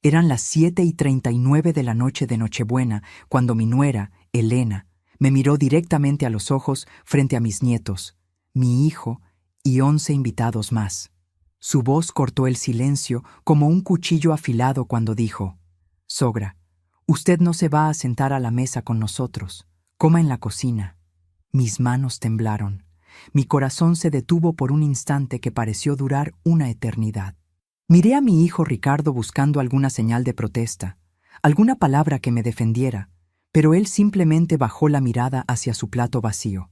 Eran las 7:39 de la noche de Nochebuena cuando mi nuera, Elena, me miró directamente a los ojos frente a mis nietos, mi hijo y 11 invitados más. Su voz cortó el silencio como un cuchillo afilado cuando dijo: «Sogra, usted no se va a sentar a la mesa con nosotros. Coma en la cocina». Mis manos temblaron. Mi corazón se detuvo por un instante que pareció durar una eternidad. Miré a mi hijo Ricardo buscando alguna señal de protesta, alguna palabra que me defendiera, pero él simplemente bajó la mirada hacia su plato vacío.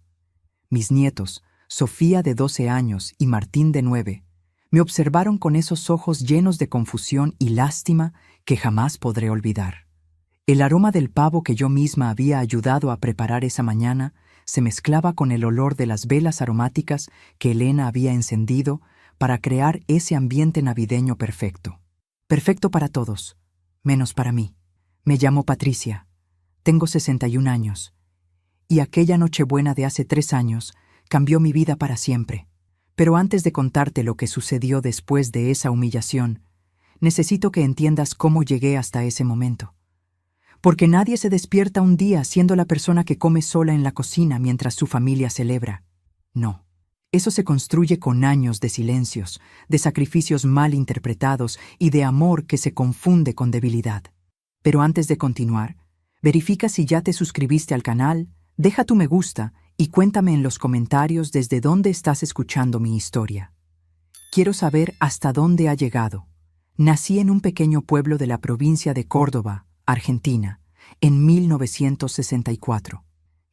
Mis nietos, Sofía de 12 años y Martín de 9, me observaron con esos ojos llenos de confusión y lástima que jamás podré olvidar. El aroma del pavo que yo misma había ayudado a preparar esa mañana se mezclaba con el olor de las velas aromáticas que Elena había encendido para crear ese ambiente navideño perfecto. Perfecto para todos, menos para mí. Me llamo Patricia, tengo 61 años, y aquella Nochebuena de hace 3 años cambió mi vida para siempre. Pero antes de contarte lo que sucedió después de esa humillación, necesito que entiendas cómo llegué hasta ese momento. Porque nadie se despierta un día siendo la persona que come sola en la cocina mientras su familia celebra. No. Eso se construye con años de silencios, de sacrificios mal interpretados y de amor que se confunde con debilidad. Pero antes de continuar, verifica si ya te suscribiste al canal, deja tu me gusta y cuéntame en los comentarios desde dónde estás escuchando mi historia. Quiero saber hasta dónde ha llegado. Nací en un pequeño pueblo de la provincia de Córdoba, Argentina, en 1964.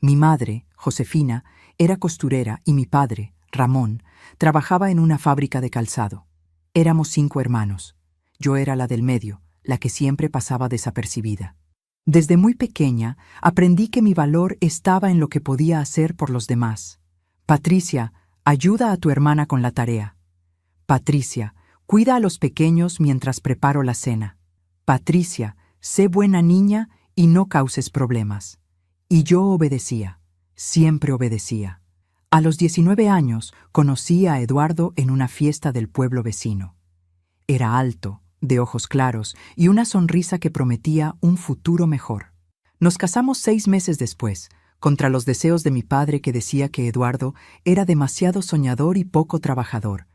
Mi madre, Josefina, era costurera y mi padre, Ramón, trabajaba en una fábrica de calzado. Éramos 5 hermanos. Yo era la del medio, la que siempre pasaba desapercibida. Desde muy pequeña aprendí que mi valor estaba en lo que podía hacer por los demás. Patricia, ayuda a tu hermana con la tarea. Patricia, cuida a los pequeños mientras preparo la cena. Patricia, sé buena niña y no causes problemas. Y yo obedecía, siempre obedecía. A los 19 años conocí a Eduardo en una fiesta del pueblo vecino. Era alto, de ojos claros y una sonrisa que prometía un futuro mejor. Nos casamos 6 meses después, contra los deseos de mi padre que decía que Eduardo era demasiado soñador y poco trabajador.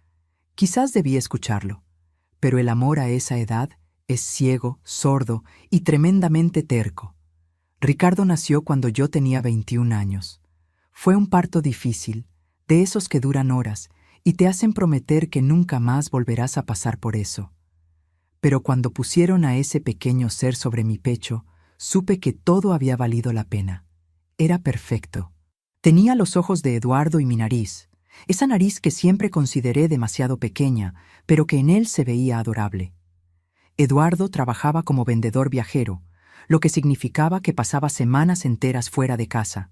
Quizás debí escucharlo, pero el amor a esa edad es ciego, sordo y tremendamente terco. Ricardo nació cuando yo tenía 21 años. Fue un parto difícil, de esos que duran horas y te hacen prometer que nunca más volverás a pasar por eso. Pero cuando pusieron a ese pequeño ser sobre mi pecho, supe que todo había valido la pena. Era perfecto. Tenía los ojos de Eduardo y mi nariz, esa nariz que siempre consideré demasiado pequeña, pero que en él se veía adorable. Eduardo trabajaba como vendedor viajero, lo que significaba que pasaba semanas enteras fuera de casa.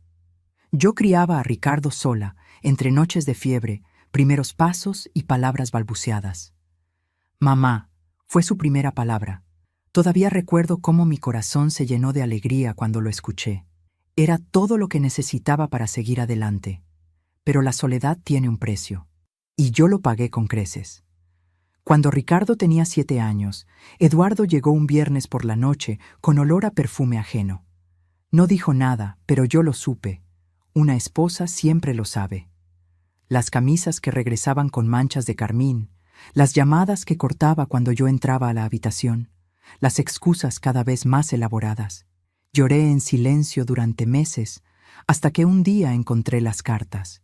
Yo criaba a Ricardo sola, entre noches de fiebre, primeros pasos y palabras balbuceadas. Mamá fue su primera palabra. Todavía recuerdo cómo mi corazón se llenó de alegría cuando lo escuché. Era todo lo que necesitaba para seguir adelante. Pero la soledad tiene un precio, y yo lo pagué con creces. Cuando Ricardo tenía 7 años, Eduardo llegó un viernes por la noche con olor a perfume ajeno. No dijo nada, pero yo lo supe. Una esposa siempre lo sabe. Las camisas que regresaban con manchas de carmín, las llamadas que cortaba cuando yo entraba a la habitación, las excusas cada vez más elaboradas. Lloré en silencio durante meses, hasta que un día encontré las cartas.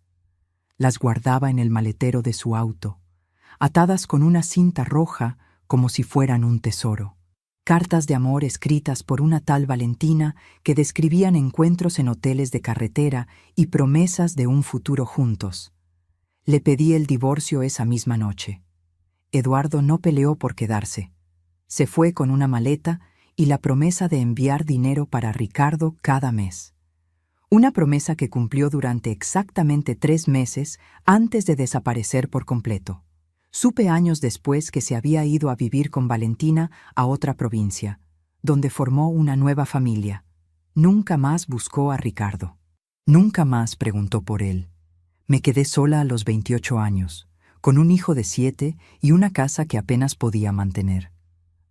Las guardaba en el maletero de su auto, atadas con una cinta roja como si fueran un tesoro. Cartas de amor escritas por una tal Valentina que describían encuentros en hoteles de carretera y promesas de un futuro juntos. Le pedí el divorcio esa misma noche. Eduardo no peleó por quedarse. Se fue con una maleta y la promesa de enviar dinero para Ricardo cada mes. Una promesa que cumplió durante exactamente 3 meses antes de desaparecer por completo. Supe años después que se había ido a vivir con Valentina a otra provincia, donde formó una nueva familia. Nunca más buscó a Ricardo. Nunca más preguntó por él. Me quedé sola a los 28 años, con un hijo de 7 y una casa que apenas podía mantener.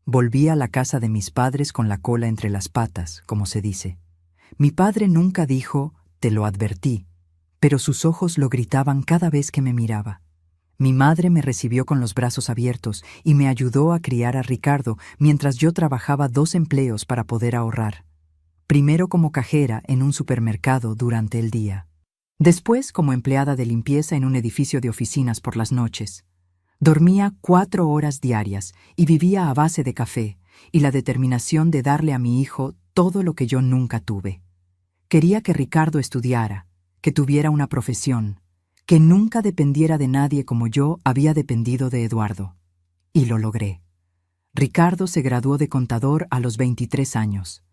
Volví a la casa de mis padres con la cola entre las patas, como se dice. Mi padre nunca dijo, te lo advertí, pero sus ojos lo gritaban cada vez que me miraba. Mi madre me recibió con los brazos abiertos y me ayudó a criar a Ricardo mientras yo trabajaba 2 empleos para poder ahorrar. Primero como cajera en un supermercado durante el día. Después como empleada de limpieza en un edificio de oficinas por las noches. Dormía 4 horas diarias y vivía a base de café y la determinación de darle a mi hijo todo lo que yo nunca tuve. Quería que Ricardo estudiara, que tuviera una profesión, que nunca dependiera de nadie como yo había dependido de Eduardo. Y lo logré. Ricardo se graduó de contador a los 23 años.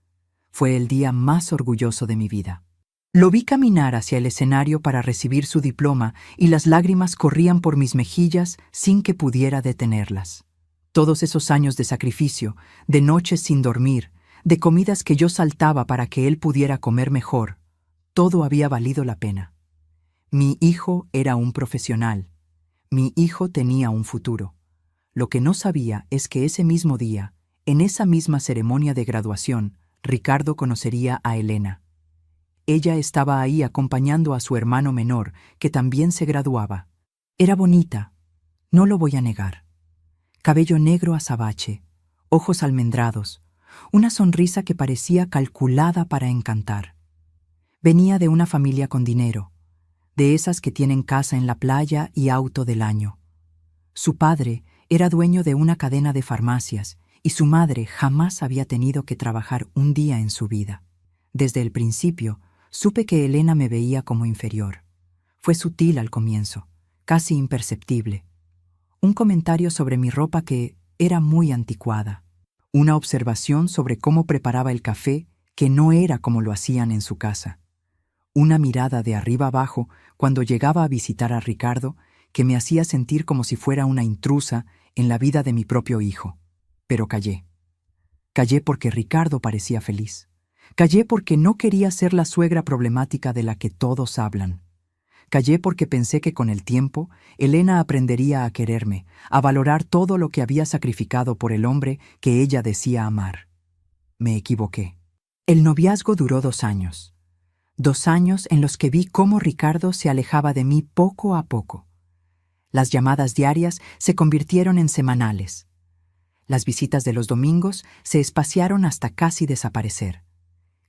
Fue el día más orgulloso de mi vida. Lo vi caminar hacia el escenario para recibir su diploma y las lágrimas corrían por mis mejillas sin que pudiera detenerlas. Todos esos años de sacrificio, de noches sin dormir, de comidas que yo saltaba para que él pudiera comer mejor, todo había valido la pena. Mi hijo era un profesional. Mi hijo tenía un futuro. Lo que no sabía es que ese mismo día, en esa misma ceremonia de graduación, Ricardo conocería a Elena. Ella estaba ahí acompañando a su hermano menor, que también se graduaba. Era bonita, no lo voy a negar. Cabello negro azabache, ojos almendrados, una sonrisa que parecía calculada para encantar. Venía de una familia con dinero, de esas que tienen casa en la playa y auto del año. Su padre era dueño de una cadena de farmacias y su madre jamás había tenido que trabajar un día en su vida. Desde el principio, supe que Elena me veía como inferior. Fue sutil al comienzo, casi imperceptible. Un comentario sobre mi ropa que era muy anticuada. Una observación sobre cómo preparaba el café que no era como lo hacían en su casa. Una mirada de arriba abajo cuando llegaba a visitar a Ricardo que me hacía sentir como si fuera una intrusa en la vida de mi propio hijo. Pero callé. Callé porque Ricardo parecía feliz. Callé porque no quería ser la suegra problemática de la que todos hablan. Callé porque pensé que con el tiempo Elena aprendería a quererme, a valorar todo lo que había sacrificado por el hombre que ella decía amar. Me equivoqué. El noviazgo duró 2 años. 2 años en los que vi cómo Ricardo se alejaba de mí poco a poco. Las llamadas diarias se convirtieron en semanales. Las visitas de los domingos se espaciaron hasta casi desaparecer.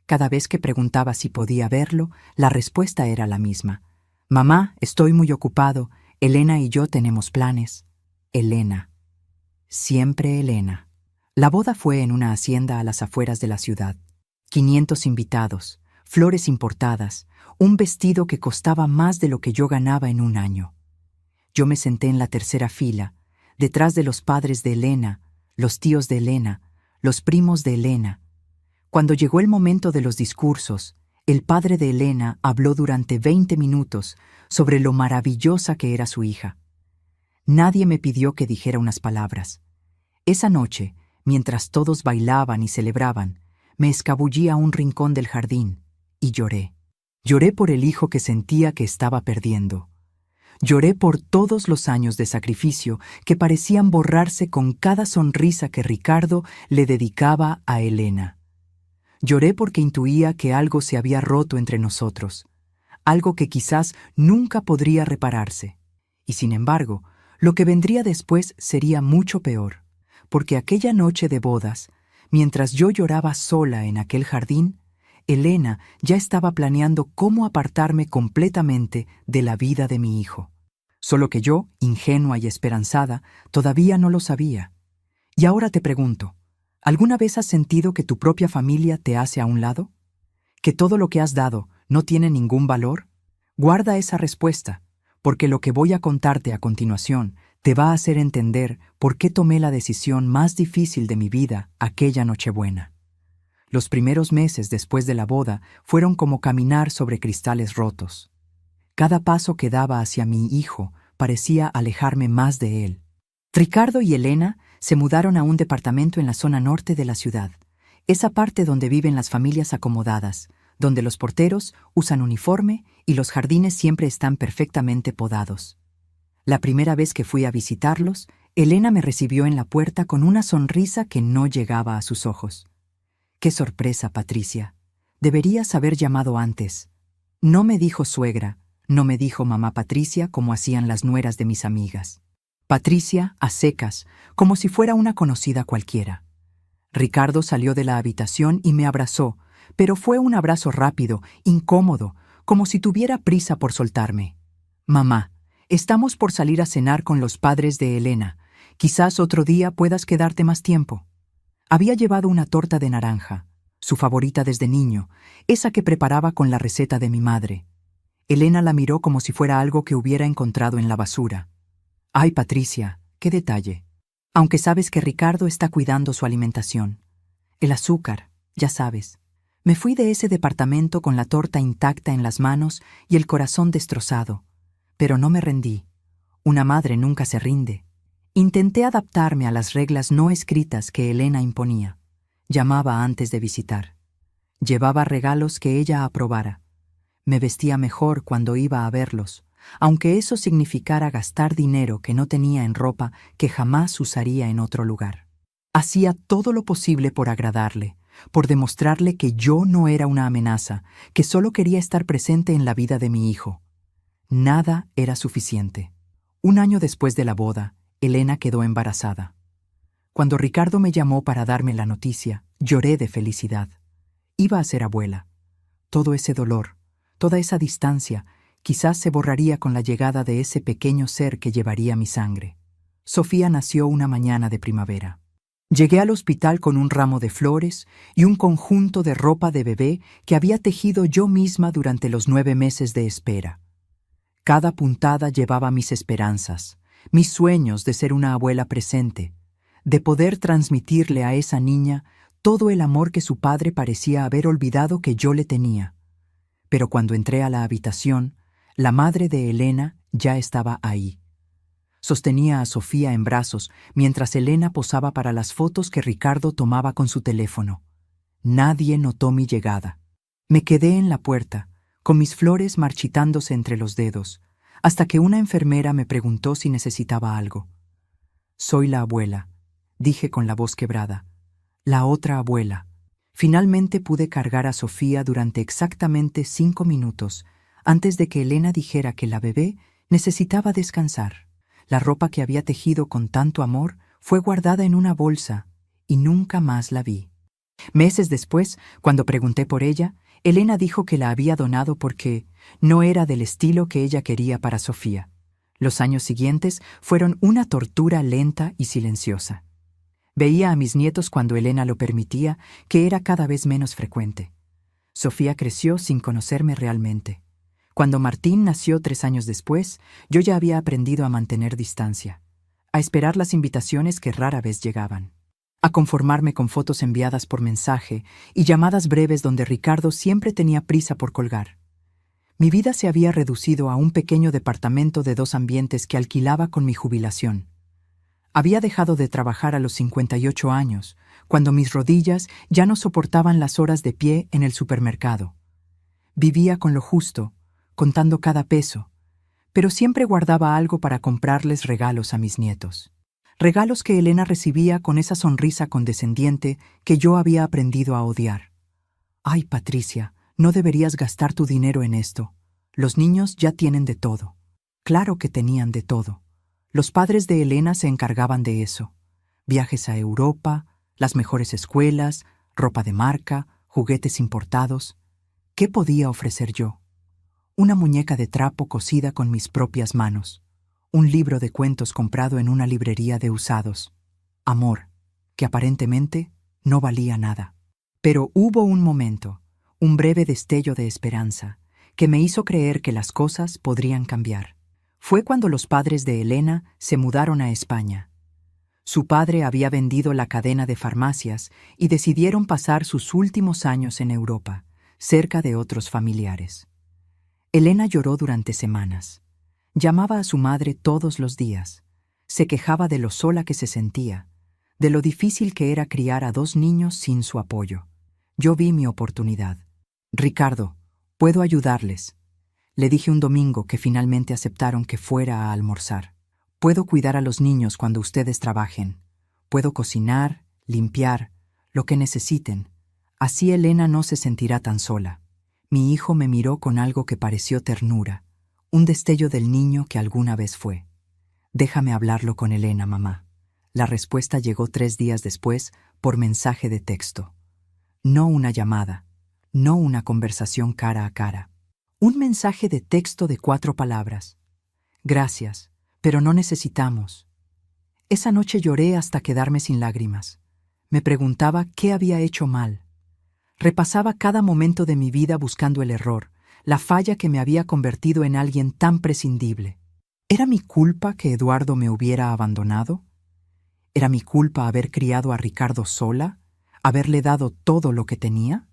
Cada vez que preguntaba si podía verlo, la respuesta era la misma. Mamá, estoy muy ocupado. Elena y yo tenemos planes. Elena. Siempre Elena. La boda fue en una hacienda a las afueras de la ciudad. 500 invitados, flores importadas, un vestido que costaba más de lo que yo ganaba en un año. Yo me senté en la tercera fila, detrás de los padres de Elena, los tíos de Elena, los primos de Elena. Cuando llegó el momento de los discursos, el padre de Elena habló durante 20 minutos sobre lo maravillosa que era su hija. Nadie me pidió que dijera unas palabras. Esa noche, mientras todos bailaban y celebraban, me escabullí a un rincón del jardín y lloré. Lloré por el hijo que sentía que estaba perdiendo. Lloré por todos los años de sacrificio que parecían borrarse con cada sonrisa que Ricardo le dedicaba a Elena. Lloré porque intuía que algo se había roto entre nosotros, algo que quizás nunca podría repararse. Y sin embargo, lo que vendría después sería mucho peor, porque aquella noche de bodas, mientras yo lloraba sola en aquel jardín, Elena ya estaba planeando cómo apartarme completamente de la vida de mi hijo. Solo que yo, ingenua y esperanzada, todavía no lo sabía. Y ahora te pregunto, ¿alguna vez has sentido que tu propia familia te hace a un lado? ¿Que todo lo que has dado no tiene ningún valor? Guarda esa respuesta, porque lo que voy a contarte a continuación te va a hacer entender por qué tomé la decisión más difícil de mi vida aquella Nochebuena. Los primeros meses después de la boda fueron como caminar sobre cristales rotos. Cada paso que daba hacia mi hijo parecía alejarme más de él. Ricardo y Elena se mudaron a un departamento en la zona norte de la ciudad, esa parte donde viven las familias acomodadas, donde los porteros usan uniforme y los jardines siempre están perfectamente podados. La primera vez que fui a visitarlos, Elena me recibió en la puerta con una sonrisa que no llegaba a sus ojos. ¡Qué sorpresa, Patricia! Deberías haber llamado antes. No me dijo suegra, no me dijo mamá Patricia como hacían las nueras de mis amigas. Patricia, a secas, como si fuera una conocida cualquiera. Ricardo salió de la habitación y me abrazó, pero fue un abrazo rápido, incómodo, como si tuviera prisa por soltarme. Mamá, estamos por salir a cenar con los padres de Elena. Quizás otro día puedas quedarte más tiempo. Había llevado una torta de naranja, su favorita desde niño, esa que preparaba con la receta de mi madre. Elena la miró como si fuera algo que hubiera encontrado en la basura. Ay, Patricia, qué detalle. Aunque sabes que Ricardo está cuidando su alimentación. El azúcar, ya sabes. Me fui de ese departamento con la torta intacta en las manos y el corazón destrozado. Pero no me rendí. Una madre nunca se rinde. Intenté adaptarme a las reglas no escritas que Elena imponía. Llamaba antes de visitar. Llevaba regalos que ella aprobara. Me vestía mejor cuando iba a verlos, aunque eso significara gastar dinero que no tenía en ropa que jamás usaría en otro lugar. Hacía todo lo posible por agradarle, por demostrarle que yo no era una amenaza, que solo quería estar presente en la vida de mi hijo. Nada era suficiente. Un año después de la boda, Elena quedó embarazada. Cuando Ricardo me llamó para darme la noticia, lloré de felicidad. Iba a ser abuela. Todo ese dolor, toda esa distancia, quizás se borraría con la llegada de ese pequeño ser que llevaría mi sangre. Sofía nació una mañana de primavera. Llegué al hospital con un ramo de flores y un conjunto de ropa de bebé que había tejido yo misma durante los 9 meses de espera. Cada puntada llevaba mis esperanzas, mis sueños de ser una abuela presente, de poder transmitirle a esa niña todo el amor que su padre parecía haber olvidado que yo le tenía. Pero cuando entré a la habitación, la madre de Elena ya estaba ahí. Sostenía a Sofía en brazos mientras Elena posaba para las fotos que Ricardo tomaba con su teléfono. Nadie notó mi llegada. Me quedé en la puerta, con mis flores marchitándose entre los dedos, hasta que una enfermera me preguntó si necesitaba algo. «Soy la abuela», dije con la voz quebrada. «La otra abuela». Finalmente pude cargar a Sofía durante exactamente 5 minutos, antes de que Elena dijera que la bebé necesitaba descansar. La ropa que había tejido con tanto amor fue guardada en una bolsa y nunca más la vi. Meses después, cuando pregunté por ella, Elena dijo que la había donado porque no era del estilo que ella quería para Sofía. Los años siguientes fueron una tortura lenta y silenciosa. Veía a mis nietos cuando Elena lo permitía, que era cada vez menos frecuente. Sofía creció sin conocerme realmente. Cuando Martín nació 3 años después, yo ya había aprendido a mantener distancia, a esperar las invitaciones que rara vez llegaban, a conformarme con fotos enviadas por mensaje y llamadas breves donde Ricardo siempre tenía prisa por colgar. Mi vida se había reducido a un pequeño departamento de 2 ambientes que alquilaba con mi jubilación. Había dejado de trabajar a los 58 años, cuando mis rodillas ya no soportaban las horas de pie en el supermercado. Vivía con lo justo, contando cada peso, pero siempre guardaba algo para comprarles regalos a mis nietos. Regalos que Elena recibía con esa sonrisa condescendiente que yo había aprendido a odiar. «Ay, Patricia, no deberías gastar tu dinero en esto. Los niños ya tienen de todo». Claro que tenían de todo. Los padres de Elena se encargaban de eso. Viajes a Europa, las mejores escuelas, ropa de marca, juguetes importados. ¿Qué podía ofrecer yo? Una muñeca de trapo cosida con mis propias manos. Un libro de cuentos comprado en una librería de usados. Amor, que aparentemente no valía nada. Pero hubo un momento, un breve destello de esperanza, que me hizo creer que las cosas podrían cambiar. Fue cuando los padres de Elena se mudaron a España. Su padre había vendido la cadena de farmacias y decidieron pasar sus últimos años en Europa, cerca de otros familiares. Elena lloró durante semanas. Llamaba a su madre todos los días. Se quejaba de lo sola que se sentía, de lo difícil que era criar a 2 niños sin su apoyo. Yo vi mi oportunidad. «Ricardo, puedo ayudarles», le dije un domingo que finalmente aceptaron que fuera a almorzar. Puedo cuidar a los niños cuando ustedes trabajen. Puedo cocinar, limpiar, lo que necesiten. Así Elena no se sentirá tan sola. Mi hijo me miró con algo que pareció ternura, un destello del niño que alguna vez fue. Déjame hablarlo con Elena, mamá. La respuesta llegó 3 días después por mensaje de texto. No una llamada, no una conversación cara a cara. Un mensaje de texto de 4 palabras. Gracias, pero no necesitamos. Esa noche lloré hasta quedarme sin lágrimas. Me preguntaba qué había hecho mal. Repasaba cada momento de mi vida buscando el error, la falla que me había convertido en alguien tan prescindible. ¿Era mi culpa que Eduardo me hubiera abandonado? ¿Era mi culpa haber criado a Ricardo sola? ¿Haberle dado todo lo que tenía?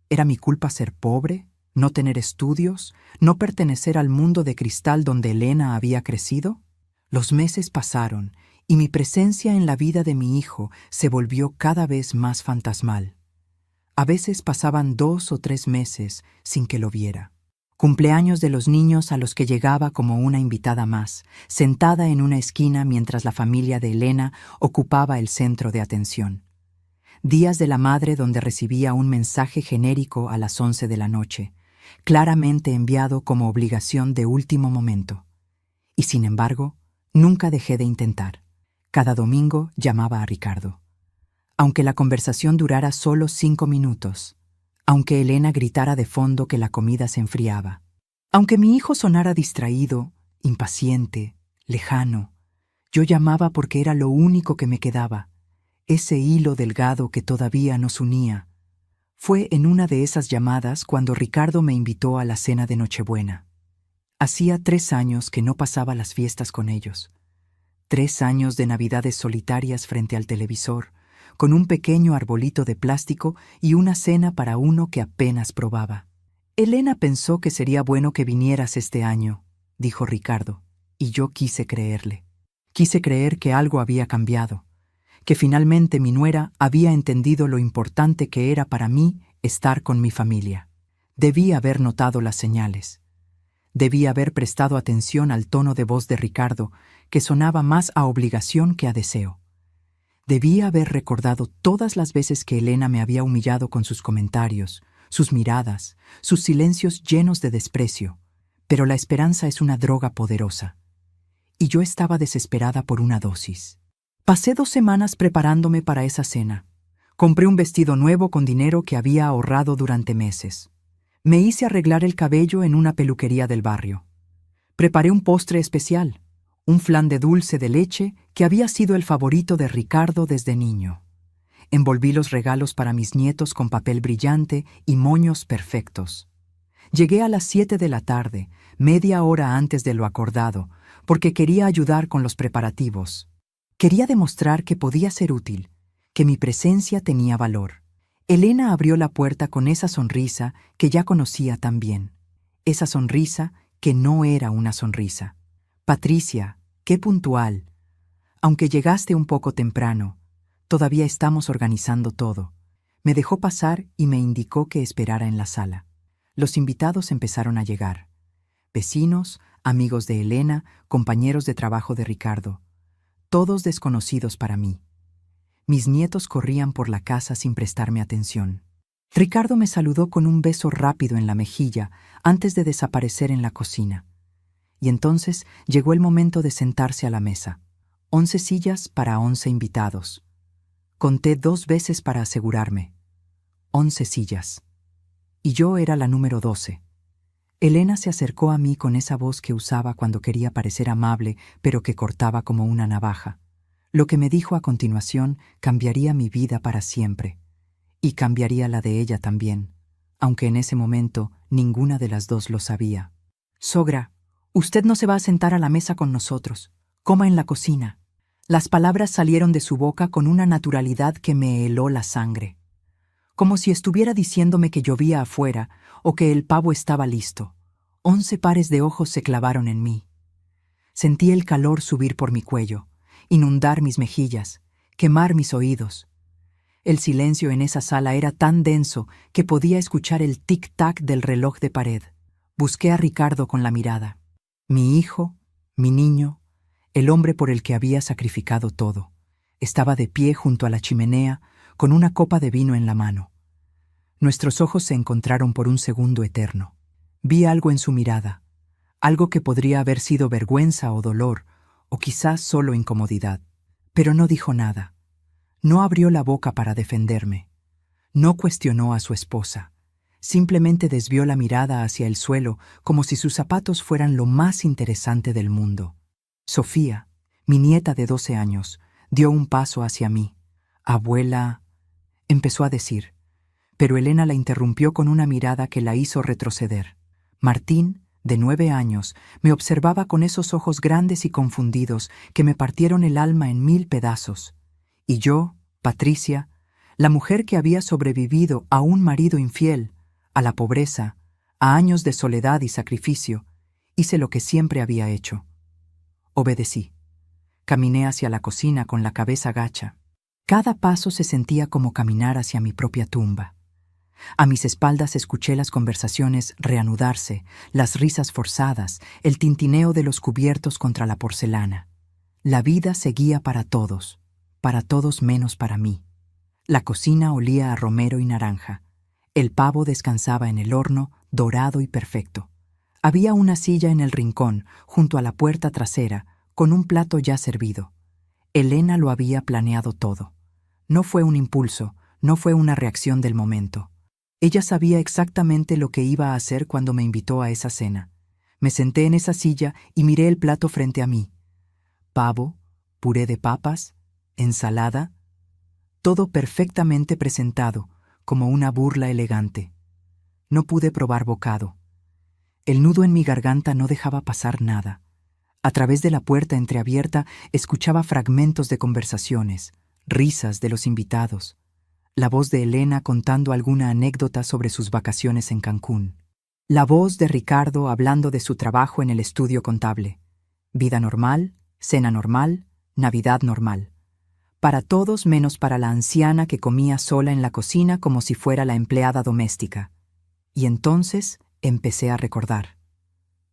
¿Era mi culpa ser pobre, no tener estudios, no pertenecer al mundo de cristal donde Elena había crecido? Los meses pasaron y mi presencia en la vida de mi hijo se volvió cada vez más fantasmal. A veces pasaban 2 o 3 meses sin que lo viera. Cumpleaños de los niños a los que llegaba como una invitada más, sentada en una esquina mientras la familia de Elena ocupaba el centro de atención. Días de la madre donde recibía un mensaje genérico a las 11 de la noche, claramente enviado como obligación de último momento. Y sin embargo, nunca dejé de intentar. Cada domingo llamaba a Ricardo. Aunque la conversación durara solo 5 minutos, aunque Elena gritara de fondo que la comida se enfriaba, aunque mi hijo sonara distraído, impaciente, lejano, yo llamaba porque era lo único que me quedaba, ese hilo delgado que todavía nos unía. Fue en una de esas llamadas cuando Ricardo me invitó a la cena de Nochebuena. Hacía 3 años que no pasaba las fiestas con ellos. 3 años de navidades solitarias frente al televisor, con un pequeño arbolito de plástico y una cena para uno que apenas probaba. Elena pensó que sería bueno que vinieras este año, dijo Ricardo, y yo quise creerle. Quise creer que algo había cambiado, que finalmente mi nuera había entendido lo importante que era para mí estar con mi familia. Debí haber notado las señales. Debí haber prestado atención al tono de voz de Ricardo, que sonaba más a obligación que a deseo. Debía haber recordado todas las veces que Elena me había humillado con sus comentarios, sus miradas, sus silencios llenos de desprecio. Pero la esperanza es una droga poderosa. Y yo estaba desesperada por una dosis. Pasé 2 semanas preparándome para esa cena. Compré un vestido nuevo con dinero que había ahorrado durante meses. Me hice arreglar el cabello en una peluquería del barrio. Preparé un postre especial, un flan de dulce de leche que había sido el favorito de Ricardo desde niño. Envolví los regalos para mis nietos con papel brillante y moños perfectos. Llegué a las 7 de la tarde, media hora antes de lo acordado, porque quería ayudar con los preparativos. Quería demostrar que podía ser útil, que mi presencia tenía valor. Elena abrió la puerta con esa sonrisa que ya conocía tan bien. Esa sonrisa que no era una sonrisa. Patricia, qué puntual. Aunque llegaste un poco temprano, todavía estamos organizando todo. Me dejó pasar y me indicó que esperara en la sala. Los invitados empezaron a llegar. Vecinos, amigos de Elena, compañeros de trabajo de Ricardo. Todos desconocidos para mí. Mis nietos corrían por la casa sin prestarme atención. Ricardo me saludó con un beso rápido en la mejilla antes de desaparecer en la cocina. Y entonces llegó el momento de sentarse a la mesa. 11 sillas para 11 invitados. Conté 2 veces para asegurarme. 11 sillas. Y yo era la número 12. Elena se acercó a mí con esa voz que usaba cuando quería parecer amable, pero que cortaba como una navaja. Lo que me dijo a continuación cambiaría mi vida para siempre. Y cambiaría la de ella también, aunque en ese momento ninguna de las dos lo sabía. «Sogra, usted no se va a sentar a la mesa con nosotros. Coma en la cocina». Las palabras salieron de su boca con una naturalidad que me heló la sangre. Como si estuviera diciéndome que llovía afuera o que el pavo estaba listo. 11 pares de ojos se clavaron en mí. Sentí el calor subir por mi cuello, inundar mis mejillas, quemar mis oídos. El silencio en esa sala era tan denso que podía escuchar el tic-tac del reloj de pared. Busqué a Ricardo con la mirada. Mi hijo, mi niño, el hombre por el que había sacrificado todo. Estaba de pie junto a la chimenea, con una copa de vino en la mano. Nuestros ojos se encontraron por un segundo eterno. Vi algo en su mirada, algo que podría haber sido vergüenza o dolor, o quizás solo incomodidad. Pero no dijo nada. No abrió la boca para defenderme. No cuestionó a su esposa. Simplemente desvió la mirada hacia el suelo como si sus zapatos fueran lo más interesante del mundo. Sofía, mi nieta de 12 años, dio un paso hacia mí. «Abuela», empezó a decir, pero Elena la interrumpió con una mirada que la hizo retroceder. Martín, de 9 años, me observaba con esos ojos grandes y confundidos que me partieron el alma en 1000 pedazos. Y yo, Patricia, la mujer que había sobrevivido a un marido infiel, a la pobreza, a años de soledad y sacrificio, hice lo que siempre había hecho. Obedecí. Caminé hacia la cocina con la cabeza gacha. Cada paso se sentía como caminar hacia mi propia tumba. A mis espaldas escuché las conversaciones reanudarse, las risas forzadas, el tintineo de los cubiertos contra la porcelana. La vida seguía para todos menos para mí. La cocina olía a romero y naranja. El pavo descansaba en el horno, dorado y perfecto. Había una silla en el rincón, junto a la puerta trasera, con un plato ya servido. Elena lo había planeado todo. No fue un impulso, no fue una reacción del momento. Ella sabía exactamente lo que iba a hacer cuando me invitó a esa cena. Me senté en esa silla y miré el plato frente a mí. Pavo, puré de papas, ensalada, todo perfectamente presentado, como una burla elegante. No pude probar bocado. El nudo en mi garganta no dejaba pasar nada. A través de la puerta entreabierta escuchaba fragmentos de conversaciones, risas de los invitados, la voz de Elena contando alguna anécdota sobre sus vacaciones en Cancún, la voz de Ricardo hablando de su trabajo en el estudio contable. Vida normal, cena normal, Navidad normal. Para todos menos para la anciana que comía sola en la cocina como si fuera la empleada doméstica. Y entonces empecé a recordar.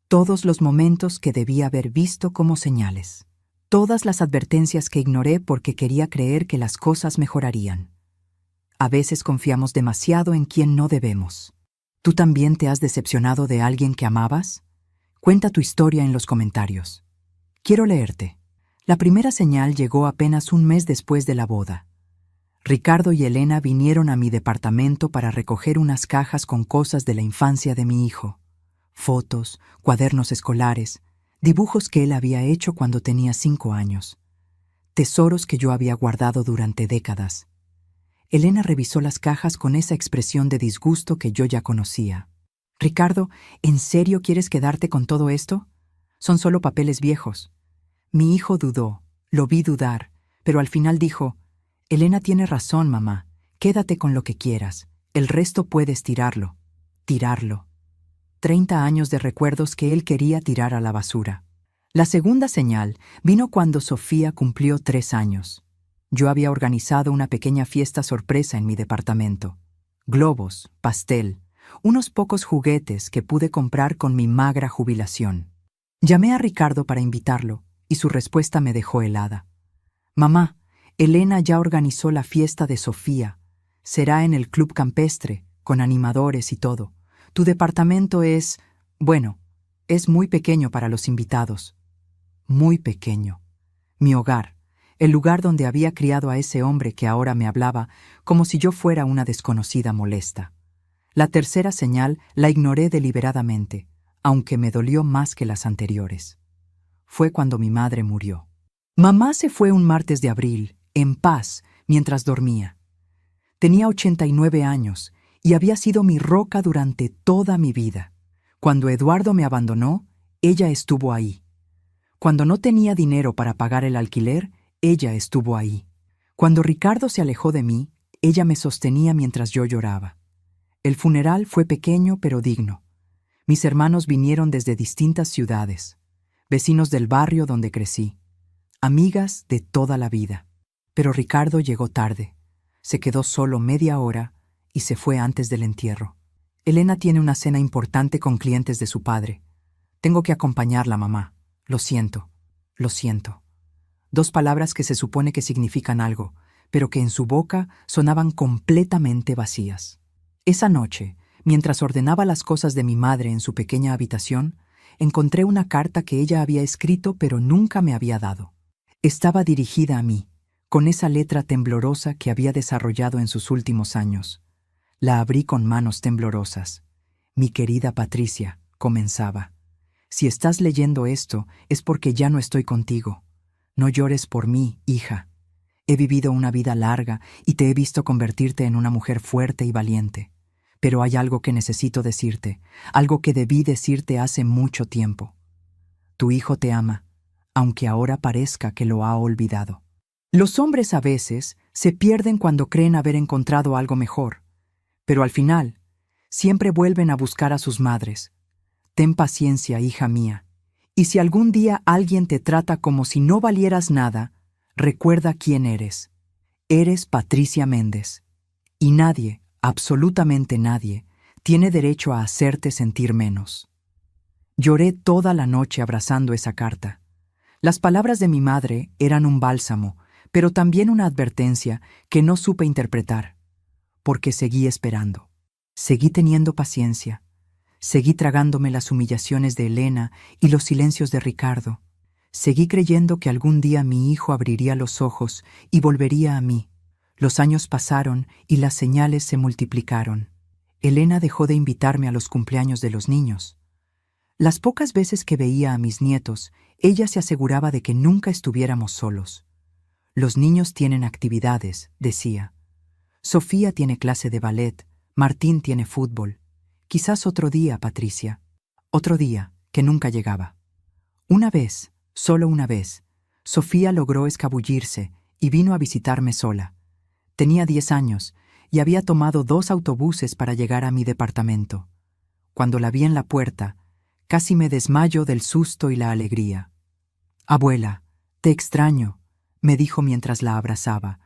Todos los momentos que debía haber visto como señales. Todas las advertencias que ignoré porque quería creer que las cosas mejorarían. A veces confiamos demasiado en quien no debemos. ¿Tú también te has decepcionado de alguien que amabas? Cuenta tu historia en los comentarios. Quiero leerte. La primera señal llegó apenas un mes después de la boda. Ricardo y Elena vinieron a mi departamento para recoger unas cajas con cosas de la infancia de mi hijo. Fotos, cuadernos escolares, dibujos que él había hecho cuando tenía 5 años. Tesoros que yo había guardado durante décadas. Elena revisó las cajas con esa expresión de disgusto que yo ya conocía. «Ricardo, ¿en serio quieres quedarte con todo esto? Son solo papeles viejos». Mi hijo dudó, lo vi dudar, pero al final dijo, «Elena tiene razón, mamá, quédate con lo que quieras, el resto puedes tirarlo». Tirarlo. 30 años de recuerdos que él quería tirar a la basura. La segunda señal vino cuando Sofía cumplió 3 años. Yo había organizado una pequeña fiesta sorpresa en mi departamento. Globos, pastel, unos pocos juguetes que pude comprar con mi magra jubilación. Llamé a Ricardo para invitarlo, y su respuesta me dejó helada. «Mamá, Elena ya organizó la fiesta de Sofía. Será en el club campestre, con animadores y todo. Tu departamento es, bueno, es muy pequeño para los invitados». Muy pequeño. Mi hogar, el lugar donde había criado a ese hombre que ahora me hablaba como si yo fuera una desconocida molesta. La tercera señal la ignoré deliberadamente, aunque me dolió más que las anteriores. Fue cuando mi madre murió. Mamá se fue un martes de abril, en paz, mientras dormía. Tenía 89 años y había sido mi roca durante toda mi vida. Cuando Eduardo me abandonó, ella estuvo ahí. Cuando no tenía dinero para pagar el alquiler, ella estuvo ahí. Cuando Ricardo se alejó de mí, ella me sostenía mientras yo lloraba. El funeral fue pequeño pero digno. Mis hermanos vinieron desde distintas ciudades, vecinos del barrio donde crecí, amigas de toda la vida. Pero Ricardo llegó tarde, se quedó solo media hora y se fue antes del entierro. Elena tiene una cena importante con clientes de su padre. Tengo que acompañarla, mamá. Lo siento. Lo siento. Dos palabras que se supone que significan algo, pero que en su boca sonaban completamente vacías. Esa noche, mientras ordenaba las cosas de mi madre en su pequeña habitación, encontré una carta que ella había escrito pero nunca me había dado. Estaba dirigida a mí, con esa letra temblorosa que había desarrollado en sus últimos años. La abrí con manos temblorosas. Mi querida Patricia, comenzaba. Si estás leyendo esto es porque ya no estoy contigo. No llores por mí, hija. He vivido una vida larga y te he visto convertirte en una mujer fuerte y valiente. Pero hay algo que necesito decirte, algo que debí decirte hace mucho tiempo. Tu hijo te ama, aunque ahora parezca que lo ha olvidado. Los hombres a veces se pierden cuando creen haber encontrado algo mejor, pero al final siempre vuelven a buscar a sus madres. Ten paciencia, hija mía, y si algún día alguien te trata como si no valieras nada, recuerda quién eres. Eres Patricia Méndez, y nadie, absolutamente nadie, tiene derecho a hacerte sentir menos. Lloré toda la noche abrazando esa carta. Las palabras de mi madre eran un bálsamo, pero también una advertencia que no supe interpretar, porque seguí esperando. Seguí teniendo paciencia. Seguí tragándome las humillaciones de Elena y los silencios de Ricardo. Seguí creyendo que algún día mi hijo abriría los ojos y volvería a mí. Los años pasaron y las señales se multiplicaron. Elena dejó de invitarme a los cumpleaños de los niños. Las pocas veces que veía a mis nietos, ella se aseguraba de que nunca estuviéramos solos. Los niños tienen actividades, decía. Sofía tiene clase de ballet, Martín tiene fútbol. Quizás otro día, Patricia. Otro día, que nunca llegaba. Una vez, solo una vez, Sofía logró escabullirse y vino a visitarme sola. Tenía 10 años y había tomado 2 autobuses para llegar a mi departamento. Cuando la vi en la puerta, casi me desmayo del susto y la alegría. «Abuela, te extraño», me dijo mientras la abrazaba.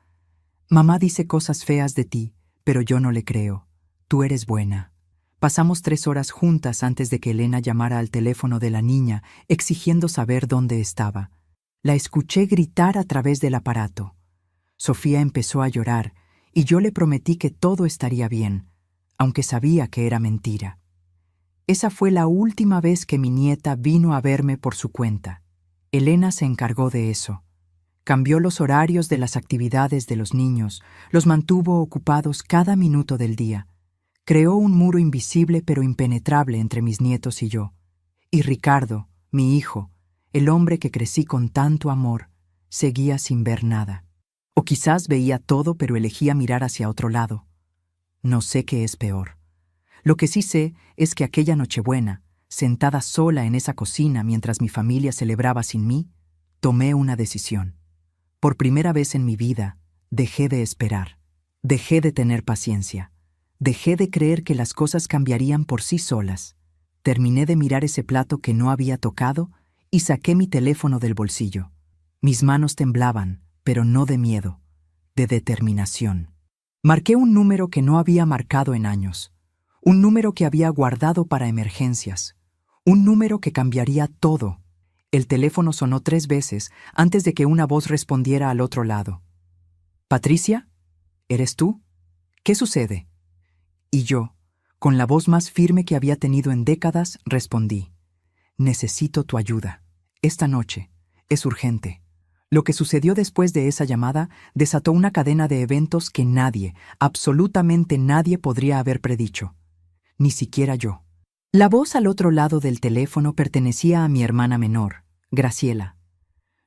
«Mamá dice cosas feas de ti, pero yo no le creo. Tú eres buena». Pasamos 3 horas juntas antes de que Elena llamara al teléfono de la niña, exigiendo saber dónde estaba. La escuché gritar a través del aparato. Sofía empezó a llorar, y yo le prometí que todo estaría bien, aunque sabía que era mentira. Esa fue la última vez que mi nieta vino a verme por su cuenta. Elena se encargó de eso. Cambió los horarios de las actividades de los niños, los mantuvo ocupados cada minuto del día. Creó un muro invisible pero impenetrable entre mis nietos y yo. Y Ricardo, mi hijo, el hombre que crecí con tanto amor, seguía sin ver nada. O quizás veía todo pero elegía mirar hacia otro lado. No sé qué es peor. Lo que sí sé es que aquella Nochebuena, sentada sola en esa cocina mientras mi familia celebraba sin mí, tomé una decisión. Por primera vez en mi vida, dejé de esperar. Dejé de tener paciencia. Dejé de creer que las cosas cambiarían por sí solas. Terminé de mirar ese plato que no había tocado y saqué mi teléfono del bolsillo. Mis manos temblaban, pero no de miedo, de determinación. Marqué un número que no había marcado en años. Un número que había guardado para emergencias. Un número que cambiaría todo. El teléfono sonó 3 veces antes de que una voz respondiera al otro lado. «¿Patricia? ¿Eres tú? ¿Qué sucede?» Y yo, con la voz más firme que había tenido en décadas, respondí: «Necesito tu ayuda. Esta noche. Es urgente». Lo que sucedió después de esa llamada desató una cadena de eventos que nadie, absolutamente nadie podría haber predicho. Ni siquiera yo. La voz al otro lado del teléfono pertenecía a mi hermana menor, Graciela.